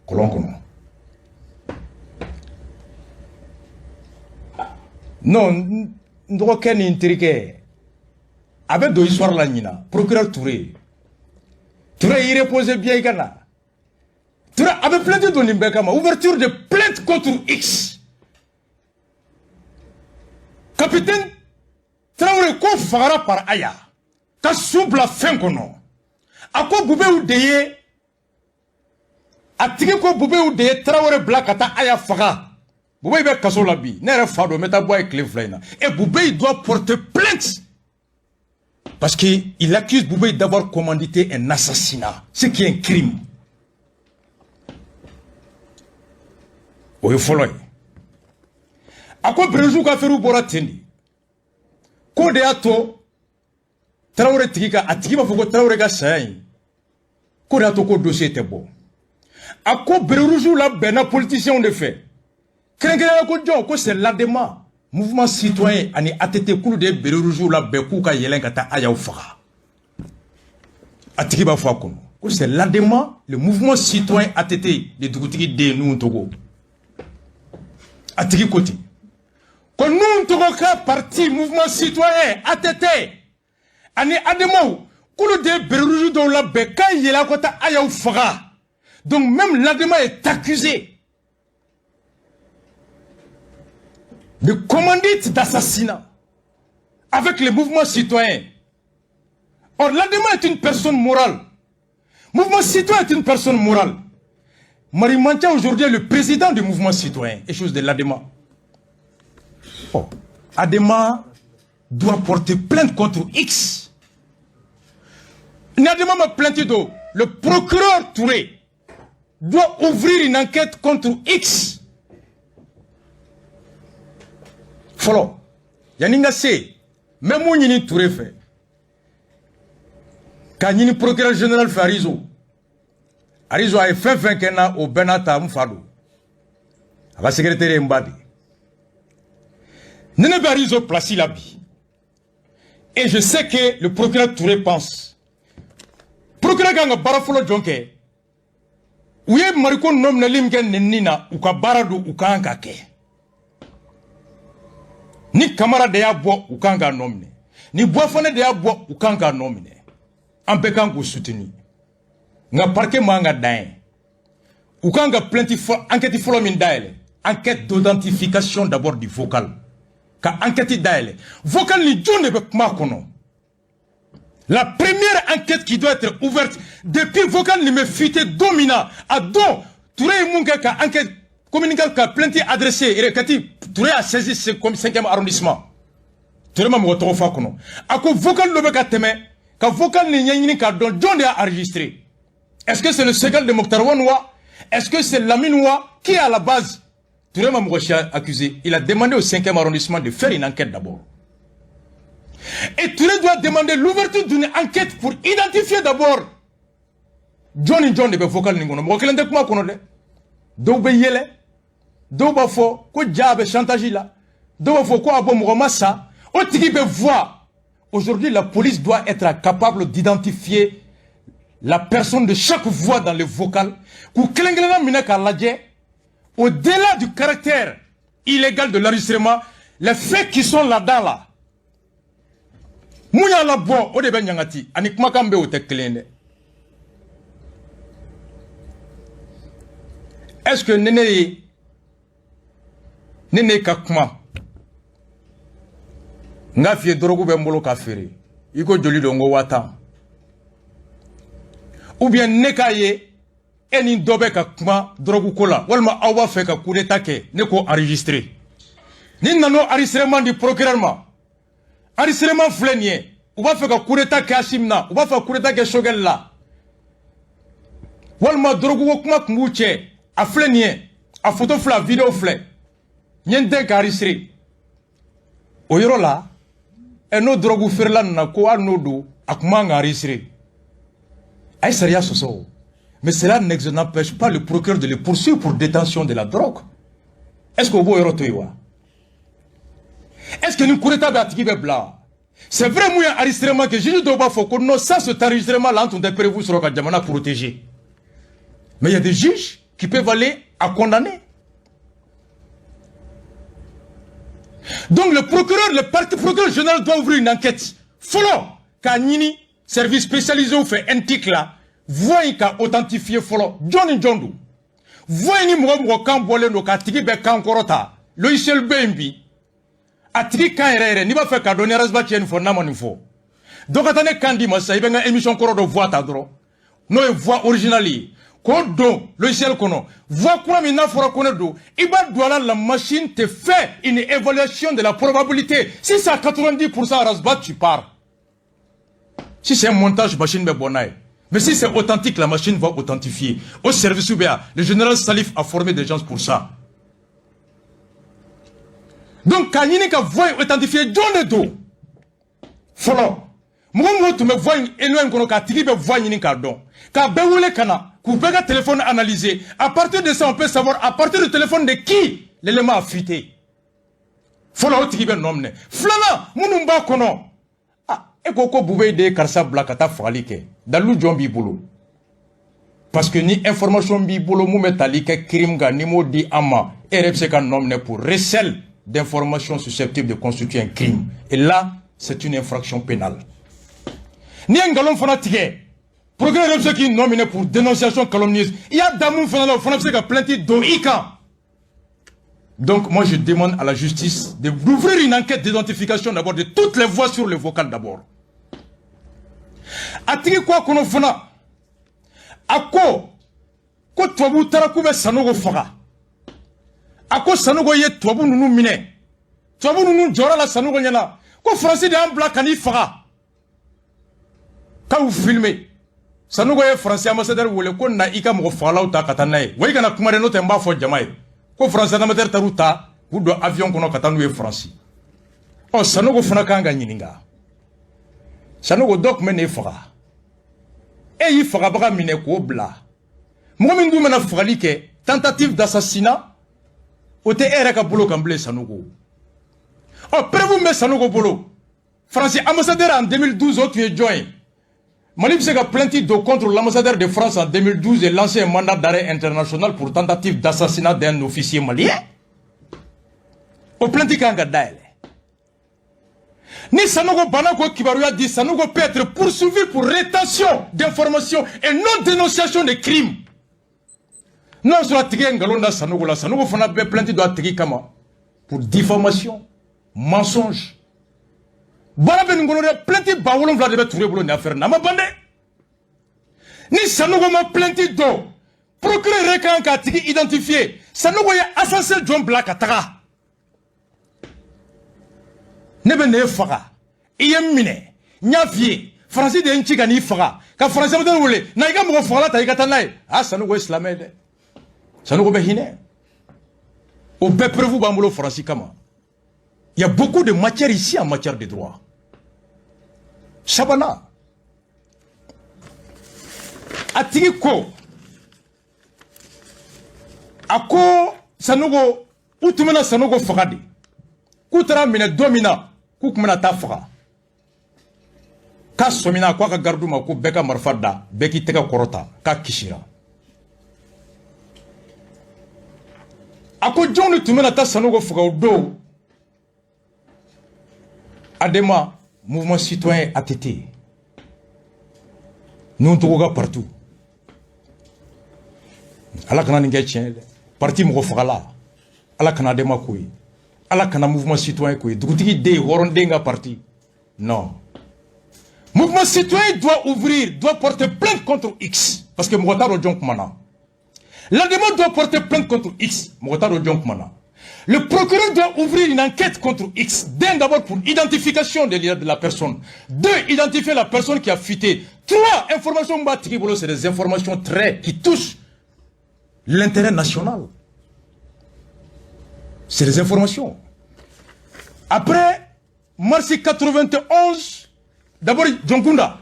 kolongono. Non, ndoko ken intrigue. avec de l'histoire la nina, procureur Touré. Touré, il reposait bien Ghana. Touré avait plainte de Nimbekama, ouverture de plainte contre X. Capitaine Traoré, qu'on fera par Aya, qu'à souble la fin qu'on a. À quoi Boubé ou Deye, à Tigé quoi Boubé ou Deye, Traoré Black à Aya Faga. Boubé il va casser la vie, n'est fado, mais t'as et clé flaina. Et Boubé il doit porter plainte. Parce qu'il accuse Boubé d'avoir commandité un assassinat, ce qui est un crime. Oui, il faut le. À quoi Brejou ka feru bora tendi? Ko de ato Traoré tigika atigi ba foko Traoré ga sayi. Ko de ato ko dossier était bon. À quoi Brejou la bena politicien de fait. Krenkere ko jon ko c'est l'adema mouvement citoyen ani ATT kulu de Brejou la beku ka yelen kata ayaw faga. Atigi ba fo kono. Ko c'est l'adema le mouvement citoyen ATT de dugutigi de nous Togo. Atigi koti. Quand nous avons parti mouvement citoyen ATT, ani ademo, kulu de Brejou do la beka yela kota ayaw faga. Donc même l'adema est accusé de commandite d'assassinat avec les mouvements citoyens. Or l'adema est une personne morale. Mouvement citoyen est une personne morale. Marie Mantia aujourd'hui est le président du mouvement citoyen et chose de l'adema. Oh. Adema doit porter plainte contre X. N'Adema m'a plainte d'eau. Le procureur Touré doit ouvrir une enquête contre X. Follow. Yaninga se, même où Yini Touré fait. Quand Yini procureur général fait Arizo. Arizo a fait 20 ans au Benata Mfado. À la secrétaire Mbadi. Nenebe Arizo place la vie. Et je sais que le procureur Touré pense. Procureur Ganga Barafolo Jonke. Ouye Mariko nom na limgen nenina uka baradu uka ankake. Ni kamara de ya bo ukanga nomne. Ni boafone de ya bo ukanga nomne. Ampekan ko soutenu. Nga parquet manga dain. Ukanga plainte enquête folo min daile. Enquête d'identification d'abord du vocal. Ka enquête daile. Vocal ni jone be makono. La première enquête qui doit être ouverte depuis vocal ni me fuité domina à don Touré munga ka enquête communical ka plainte adressée et rekati Touré a saisi ce 5e arrondissement. Touré ma mo to fa kono. Ako vocal lobe ka teme ka vocal ni nyanyini ka don jone a enregistré. Est-ce que c'est le Ségal de Mokhtar Wanwa? Est-ce que c'est Lamine Wa qui est à la base? Touré Mamouachi a accusé. Il a demandé au 5e arrondissement de faire une enquête d'abord. Et Touré doit demander l'ouverture d'une enquête pour identifier d'abord John de Vocal Ningono. Mokelende kuma konole. Doube yele. Doba fo ko diabe chantage là. Doba fo ko abo muromasa. Otiki be voir. Aujourd'hui la police doit être capable d'identifier la personne de chaque voix dans le vocal, au-delà du caractère illégal de l'enregistrement, les faits qui sont là-dedans là. Mouya la bo o de ben yangati ani kuma kambe o teklende. Est-ce que nene kakuma nga fie drogu be mbolo ka fere iko joli dongo wata ou bien nekaye eni dobe ka kuma drogu kola walma awa fe ka coup d'état ke neko enregistré ni nano enregistrement du procureur ma enregistrement flenier ou va fe ka coup d'état ke asimna ou va fe coup d'état ke shogel la walma drogu ko kuma kumuche a flenier a photo fla vidéo fle nyende ka enregistré o yoro la eno drogu ferlan na ko anodo akuma enregistré. Mais cela n'empêche pas le procureur de le poursuivre pour détention de la drogue. Est-ce que vous avez Est-ce que nous courons? C'est vrai, moi, un enregistrement que j'ai dit que non, ça, cet enregistrement-là, on est prévu sur le Djamana protégé. Mais il y a des juges qui peuvent aller à condamner. Donc le procureur, le parti procureur général doit ouvrir une enquête. Follow. Kanini, service spécialisé ou fait NTIC là, voyez qu'a authentifié follow, Johnny Jondo. Voyez ni quand bolé no ka tigi be kan korota, logiciel BMB. A tigi kan rere, ni ba fait ka donner rasba tien fo na manifo. Donc attendez quand dit massa, il y a émission koro de voix ta dro. No voix originale. Kodo, logiciel kono. Voix quoi mina fora konedo. Iba douala la machine te fait une évaluation de la probabilité. Si c'est à 90% rasba tu pars. Si c'est un montage machine be bonaye. Mais si c'est authentique, la machine va authentifier. Au service UBA, le général Salif a formé des gens pour ça. Donc, quand il y a une voix authentifiée, dans le dos, follow. Moi, tu me vois une voix qui voix une cardon. Quand Beoule Kana, coupé le téléphone analysé, à partir de ça, on peut savoir à partir du téléphone de qui l'élément a fuité. Follow, tu peux nommer. Flana, Mounumba Kono. Et koko boubé de karsa blakata falike dalu jombi bolo parce que ni information bi bolo mou metalike crime ga ni modi ama RFC kan nomne pour recel d'informations susceptibles de constituer un crime et là c'est une infraction pénale ni ngalon fanatique progrès RFC qui nominé pour dénonciation calomnieuse il y a damou fanala fanafse ka plainte do ika. Donc moi je demande à la justice d'ouvrir une enquête d'identification d'abord de toutes les voix sur le vocal d'abord. Atiki quoi qu'on fana ako ko tobu taraku be sanogo faga ako sanogo ye tobu nunu mine tobu nunu jora la sanogo nyana ko français de en black ani faga ka vous filmer sanogo ye français ambassadeur wole ko na ika mo fala uta katanaye way kana kuma de no temba fo jamae ko français amateur taruta ku do avion kono katanu ye français o sanogo fana kanga nyininga sanogo dok mene faga et il faga baga mine ko bla mo min du mena fagali ke tentative d'assassinat o te era ka bolo kamble sanogo o prevu me sanogo bolo français ambassadeur en 2012 au tu es joint Mali se ka plainte contre l'ambassadeur de France en 2012 et lancé un mandat d'arrêt international pour tentative d'assassinat d'un officier malien o plainte kanga daele. Ni Sanogo Banako Kibaruya dit Sanogo peut être poursuivi pour rétention d'informations et non dénonciation de crimes. Non, sur la tigre Ngalonda Sanogo, la Sanogo Fana be plainte de la tigre Kama pour diffamation, mensonge. Bana ben Ngolore plainte Bawolon Vlad de Touré Bolo n'affaire Nama Bande. Ni Sanogo ma plainte do. Procureur Rekan ka tigre identifié. Sanogo ya assassin John Black Atara. Nebe ne faga iyem mine nyafie français de nchika ni faga ka français mo wole na iga mo faga ta iga tanai sanu go islamé de sanu go behine au peuple vous bamolo français kama il y a beaucoup de matière ici en matière de droit Shabana atigi ko ako sanu go utumena sanu go faga de kutara mine domina kukumena tafaga ka somina kwa ka garduma ko beka marfada beki teka korota ka kishira ako jonu tumena ta sanogo fuga do adema mouvement citoyen ATT nous togoga partout ala kana ninge chien parti mo fugala ala kana adema koyi ala kana mouvement citoyen koyi dugutigi de horondenga parti non. Mouvement citoyen doit porter plainte contre X. Parce que Mogotaro Djonkmana. La demande doit porter plainte contre X. Mogotaro Djonkmana. Le procureur doit ouvrir une enquête contre X. D'un, d'abord pour identification de la personne. Deux, identifier la personne qui a fuité. Trois, information Mbatribolo, c'est des informations qui touchent l'intérêt national. C'est des informations. Après, mars 91, d'abord, Djonkunda.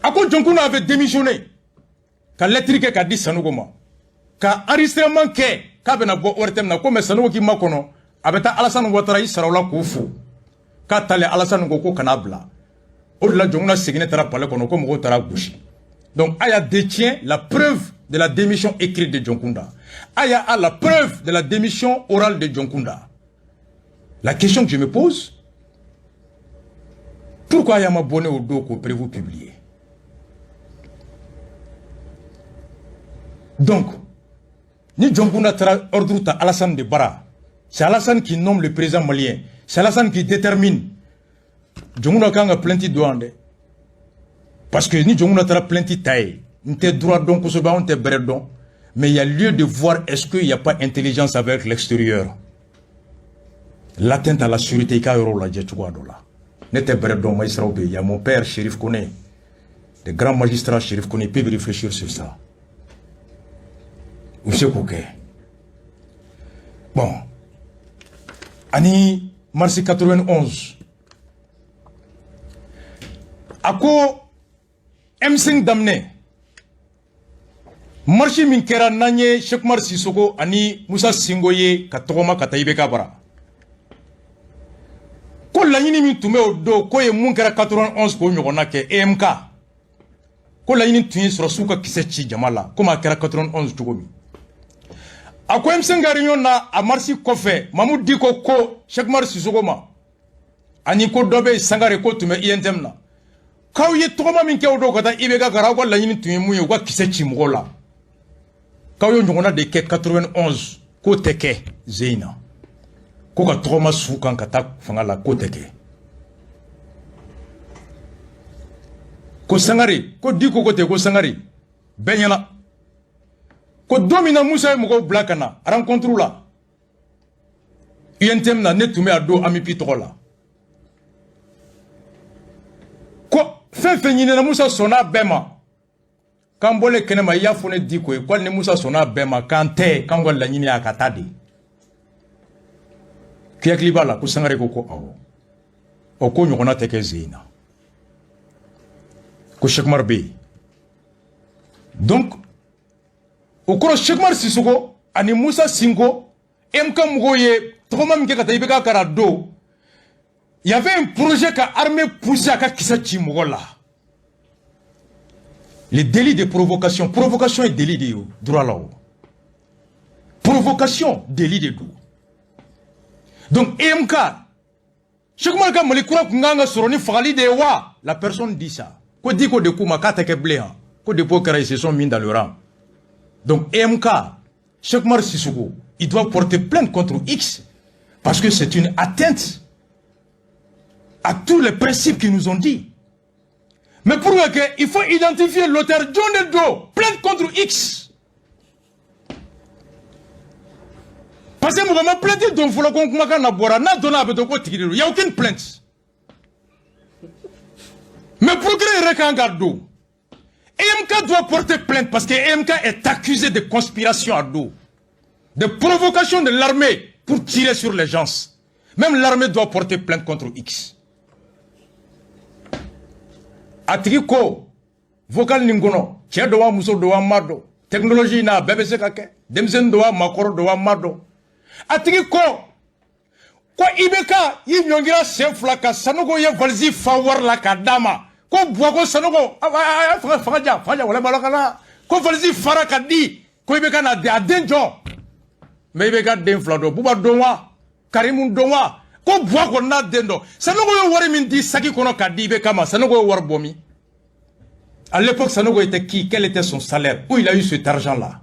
Après, Djonkunda avait démissionné. Quand l'électrique a dit Sanogoma. Quand enregistrement quand ben abo ortem na comme Sanogo qui makono, abeta Alassane Ouattara Saraola Koufou. Quand tale Alassane Ngoko Kanabla. Au-delà de Djonkunda Segine Tara Palais Kono comme Gotara Gouchi. Donc, Aya détient la preuve de la démission écrite de Djonkunda. Aya a la preuve de la démission orale de Djonkunda. La question que je me pose, Pourquoi Yama Bonnet au dos qu'on prévoit publier? Donc, ni Djombouna Tra ordre à Alassane de Bara. C'est Alassane qui nomme le président malien. C'est Alassane qui détermine. Djombouna Kanga plainti douande. Parce que ni Djombouna Tra plainti taille. N'était droit donc au soba, on te bredon. Mais il y a lieu de voir est-ce qu'il n'y a pas intelligence avec l'extérieur. L'atteinte à la sécurité, il y a un n'était bredon, il y a mon père, Chérif Kone. Les grands magistrats, Chérif Kone, peuvent réfléchir sur ça. Monsieur Kouké. Bon. Ani mars 91. Ako M5 damné. Marchi minkera nanye Cheikh Mar Sissoko ani Moussa Singoye katogoma kataibe kabara. Ko lañini min tumé o do ko ye mun kera 91 ko ñogona ke EMK. Ko lañini tuyi soro suka kisse ci jamala ko ma kera 91 tugomi. Ako M5 réunion na a marsi kofe Mamoud diko ko Cheikh Mar Sissoko ma ani ko dobe sangare ko tumé INTM na. Kaw ye togoma min ke o do kata ibe ga gara ko lañini tuyi mu ye ko kisse ci mogola. Quand on a des 91, côté ke Zeina. Koka troma soukan kata fangala côté ke. Ko sangari, ko diko côté ko sangari. Benyana. Ko domina Moussa Moko Blakana, rencontre là. UNTM na netume ado ami pitola. Ko fe nyine na Moussa sona bema. Kambole kenema ya fone diko e kwa ni Moussa sona bema kante kangwa la nyini akatadi. Kia klibala kusangare koko awo. Oko nyokona teke zina. Ko Cheikh Mar Bey. Donc okoro Cheikh Mar Sissoko ani Moussa Singo MK Mgoye troma mike kata ibeka karado. Il y avait un projet ka armée poussé à kisa chimogola. Les délits de provocation. Provocation et délit de droit là-haut. Provocation, délit de droit. Donc, EMK, la personne dit ça. Ko dit ko de kuma kata ke bléa. Ko de pokara ils se sont mis dans le rang. Donc, EMK, Cheikh Mar Sissoko, il doit porter plainte contre X. Parce que c'est une atteinte à tous les principes qu'ils nous ont dit. Mais pour que il faut identifier l'auteur John Do, plainte contre X. Parce que moi, plainte donc faut il n'y a aucune plainte. Mais pour que Rekangardo, EMK doit porter plainte parce que EMK est accusé de conspiration à dos, de provocation de l'armée pour tirer sur les gens. Même l'armée doit porter plainte contre X. Atriko, vocal ningono, tia doa muso doa mado, technologie na BBC kake, demzen doa makoro doa mado. Atriko, kwa ibeka, yi nyongira seflaka, sanogo ye valzi fawar la kadama, ko buago sanogo, faja, wale malakana, ko valzi faraka di, ko ibeka na de adenjo, me ibeka denflado, buba doa, karimun doa, ko buago na dendo, sanogo yo wari min di saki kono kadi ibeka ma, sanogo yo war bomi. À l'époque, Sanogo était qui? Quel était son salaire? Où il a eu cet argent-là?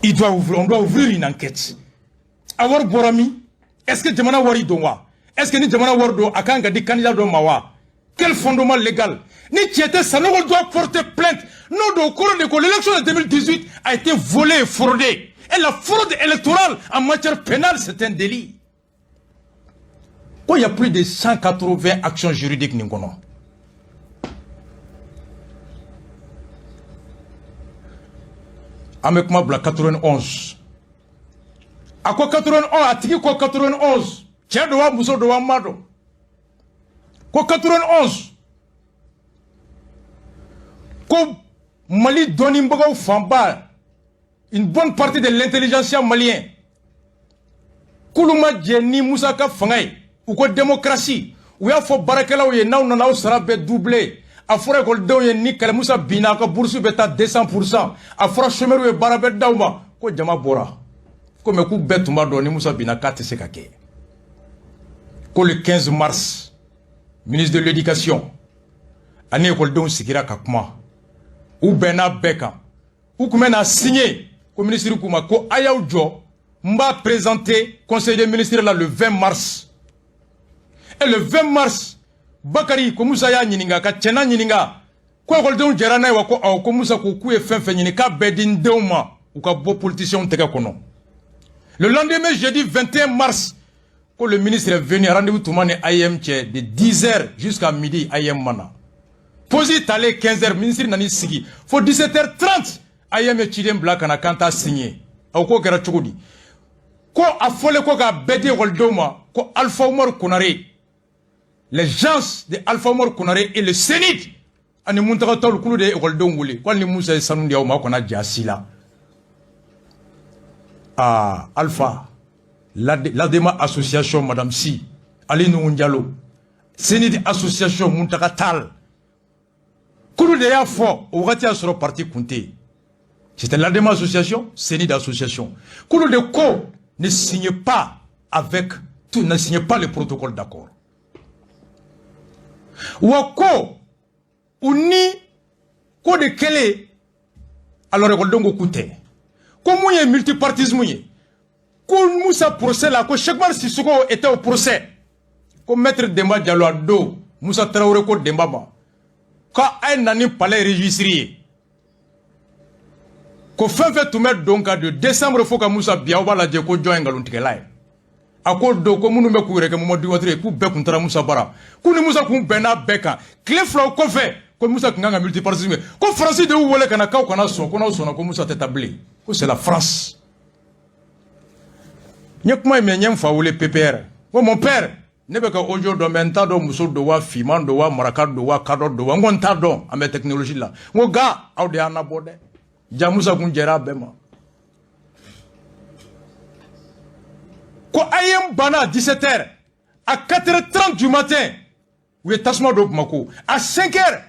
On doit ouvrir une enquête. Avoir Borami, est-ce que Djamana Wari Donwa? Est-ce que ni Djamana Wardo Akanga dit candidat de Mawa? Quel fondement légal? Ni Tiete Sanogo doit porter plainte. Non, au cours de l'élection de 2018 a été volée et fraudée. Et la fraude électorale en matière pénale, c'est un délit. Quand il y a plus de 180 actions juridiques, Ningono. Avec moi, 91. À quoi 91? À qui quoi 91? Tiens, doa Mousso doa Mado. Quoi 91? Comme Mali donne Mbago Famba, une bonne partie de l'intelligentsia malien. Koulouma Djeni Moussaka Fangay, ou quoi démocratie, ou y'a faut Barakela ou y'a n'a sera doublé. A fora ko do ye ni kala Musa bina ka bourse beta 200%. A fora chemeru e barabet dawma ko jama bora. Ko me ku betuma do ni Musa bina ka te se ka ke. Ko le 15 mars ministre de l'éducation, ani école sigira kakuma, ou bena beka, ou comme a signé, comme ministre Kouma, ko ayaoudjo, m'a présenté conseil des ministres là le 20 mars. Et le 20 mars, Bakari, comme Moussa Nininga, Kachena Nininga, quoi qu'on dira na wako au comme Moussa Koukou et fin Ninika bedin deuma, ou ka beau politicien tega kono. Le lendemain, jeudi 21 mars, quand le ministre est venu à rendez-vous tout le monde IM de 10h jusqu'à midi IM mana. Posé talé 15h, ministre nani sigi. Faut 17h30, IM Chidem Black na kanta signé. Au quoi kera chokodi. Ko afole ko ga bedi Goldoma, ko Alpha Omar Konare. Les gens de Alpha Omar Konare et le Sénit. Ani muntaka tol kulu de Goldom wuli. Kwa ni Moussa Sanundi ya uma kona jasila. Ah, Alpha. L'ADEMA association, Madame Si, Ali Ndialo, Sénit association, Muntaka Tal. Koulou de Yafo, au Ratia sur le parti Kunté. C'était l'ADEMA association, Sénit association. Koulou de Ko ne signe pas avec, tout ne signe pas le protocole d'accord. Wako, ou ni, ko de Kele, alors Goldongo Kouté. Comment y a multipartisme? Quand Moussa procès là, quand Cheikh Sissoko était au procès, comme maître Demba Diallo a do, Moussa Traoré ko Demba ba, quand un nani palais registré, quand fin fait tout mettre donc de décembre faut que Moussa Biawa la djeko join galuntikelaye. Ako do ko munu me kuire ke mo di watre ku be kuntara Moussa bara. Ku ni Moussa ku bena beka, clé flaw ko fait, ko Moussa nganga multipartisme. Ko France de ou wole kana ka ko na so, ko na so na ko Moussa t'établi. Ko c'est la France. Nyekuma menyem faoule PPR. Mon père, nebeka ojo do mentado muso do wa fiman do wa marakad do wa kador do wa ngonta do ame technologie là. Ngo ga awde anabode. Jamusa kunjera bema. Ko ayem bana 17h à 4h30 du matin. Ou est tasma do mako. À 5h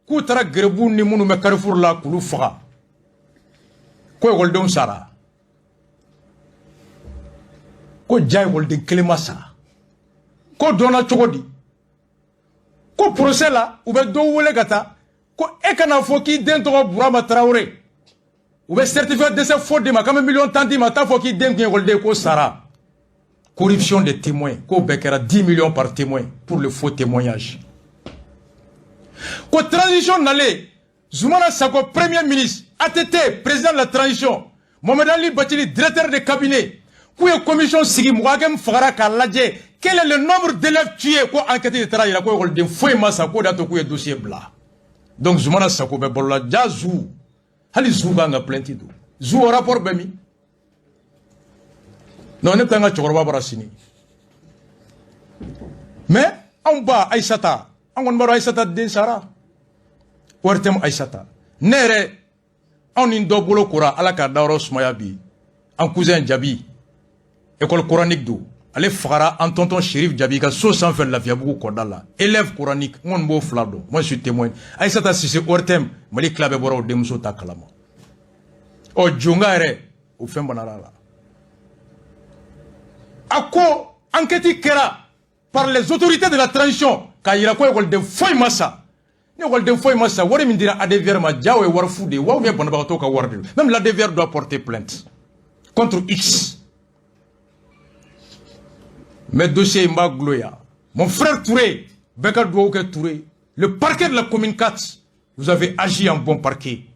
ku tara grebu ni munu me Carrefour la kulu faga. Ko goldon sara. Ko jay wolde kelemasa ko dona chogodi ko procès la ou be do wole gata ko e kana fo ki den to Burama Traoré ou be certificat de ce faux de ma comme million tandi ma ta fo ki den ki wolde ko sara corruption des témoins ko bekera 10 millions par témoin pour le faux témoignage ko transition nale Zoumana Sako premier ministre ATT président de la transition Mohamed Ali Bathily directeur de cabinet. Commission Sigi Mouagem Fara Kaladje, quel est le nombre d'élèves tués pour enquêter de travail la quoi de fouet massa quoi d'ato quoi dossier blanc. Donc Zoumana Sako Bebola Jazou, Hali Zoubanga plentido. Zou au rapport Bemi. Non, n'est pas un chorba barasini. Mais en bas Aïsata, en bas Aïsata de Sara, Ouertem Aïsata. Nere, en indobolo kura alaka daros mayabi, en cousin Djabi. École coranique d'où? Allez fara en tonton Chérif Djabiga, so sans faire la viabou Kodala. Élève coranique, mon beau flado. Moi je suis témoin. Aïsata si c'est Ortem, Mali Klabe Boro Demso Takalama. O Djungare, ou Fembanara. Ako, enquête kera par les autorités de la transition, car il y a quoi école de Foy Massa. École de Foy Massa, Wari Mindira Adevier Madjaou et Warfoudé, Waou bien Bonabatoka Wardi. Même l'Adevier doit porter plainte contre X. Mes dossiers Mba Gloya. Mon frère Touré, Beka Douaouke Touré, le parquet de la commune 4, vous avez agi en bon parquet.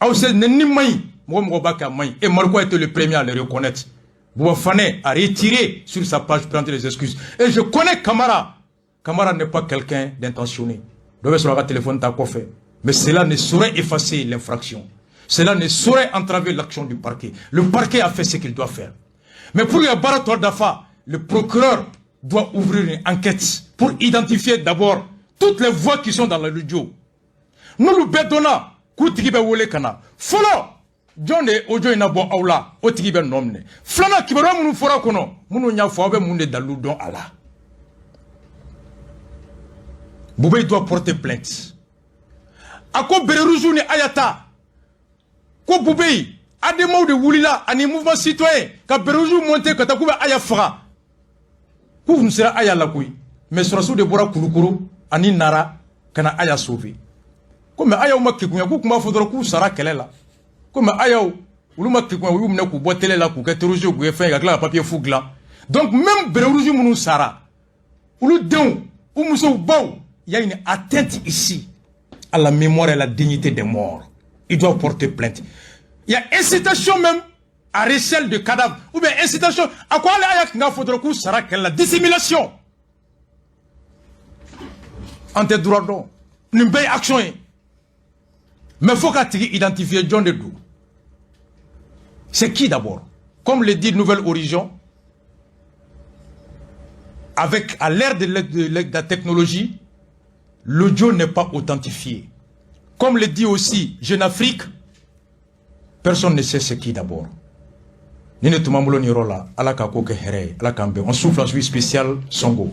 Aoussel Nenimai, Mwomobaka Maï, et Marco était le premier à le reconnaître. Bouafane a retiré sur sa page prendre les excuses. Et je connais Kamara. Kamara n'est pas quelqu'un d'intentionné. Devait sur le téléphone t'as quoi fait. Mais cela ne saurait effacer l'infraction. Cela ne saurait entraver l'action du parquet. Le parquet a fait ce qu'il doit faire. Mais pour le baratoire d'Afa, le procureur doit ouvrir une enquête pour identifier d'abord toutes les voix qui sont dans l'audio. Nous le bédonna, Koutikibe Wole Kana. Follow! John et Ojo Inabo Aula, Otikibe Nomne. Flana Kibara Mounou Fora Kono, Mounou Nyafabe Moune Daloudon Allah. Boubé doit porter plainte. Ako Bererouzou ne Ayata. Ko Boubé, a des mots de Woulila, à des mouvements citoyens, quand Bererouzou monte, quand Akouba Ayafra. Vous ne serez Ayalakoui. mais surasu de bora kulukuru ani nara kana aya sauver comme aya ma kikunya ku kuma fodoro ku sara kelela comme aya ulu ma kikunya yu mne ku botele la ku keterojo ku fe ga kla papier fugla donc même beruju munu sara ulu don ou muso baw il y a une atteinte ici à la mémoire et à la dignité des morts. Il doit porter plainte. Il y a incitation même à réchelle de cadavres. Ou bien incitation à quoi la dissimulation. En tes droits d'homme. Une belle action. Mais il faut identifier John Dedou. C'est qui d'abord? Comme le dit Nouvelle Horizon, avec à l'ère de la technologie, l'audio n'est pas authentifié. Comme le dit aussi Jeune Afrique, personne ne sait c'est qui d'abord. On souffle en suivi spécial Songo.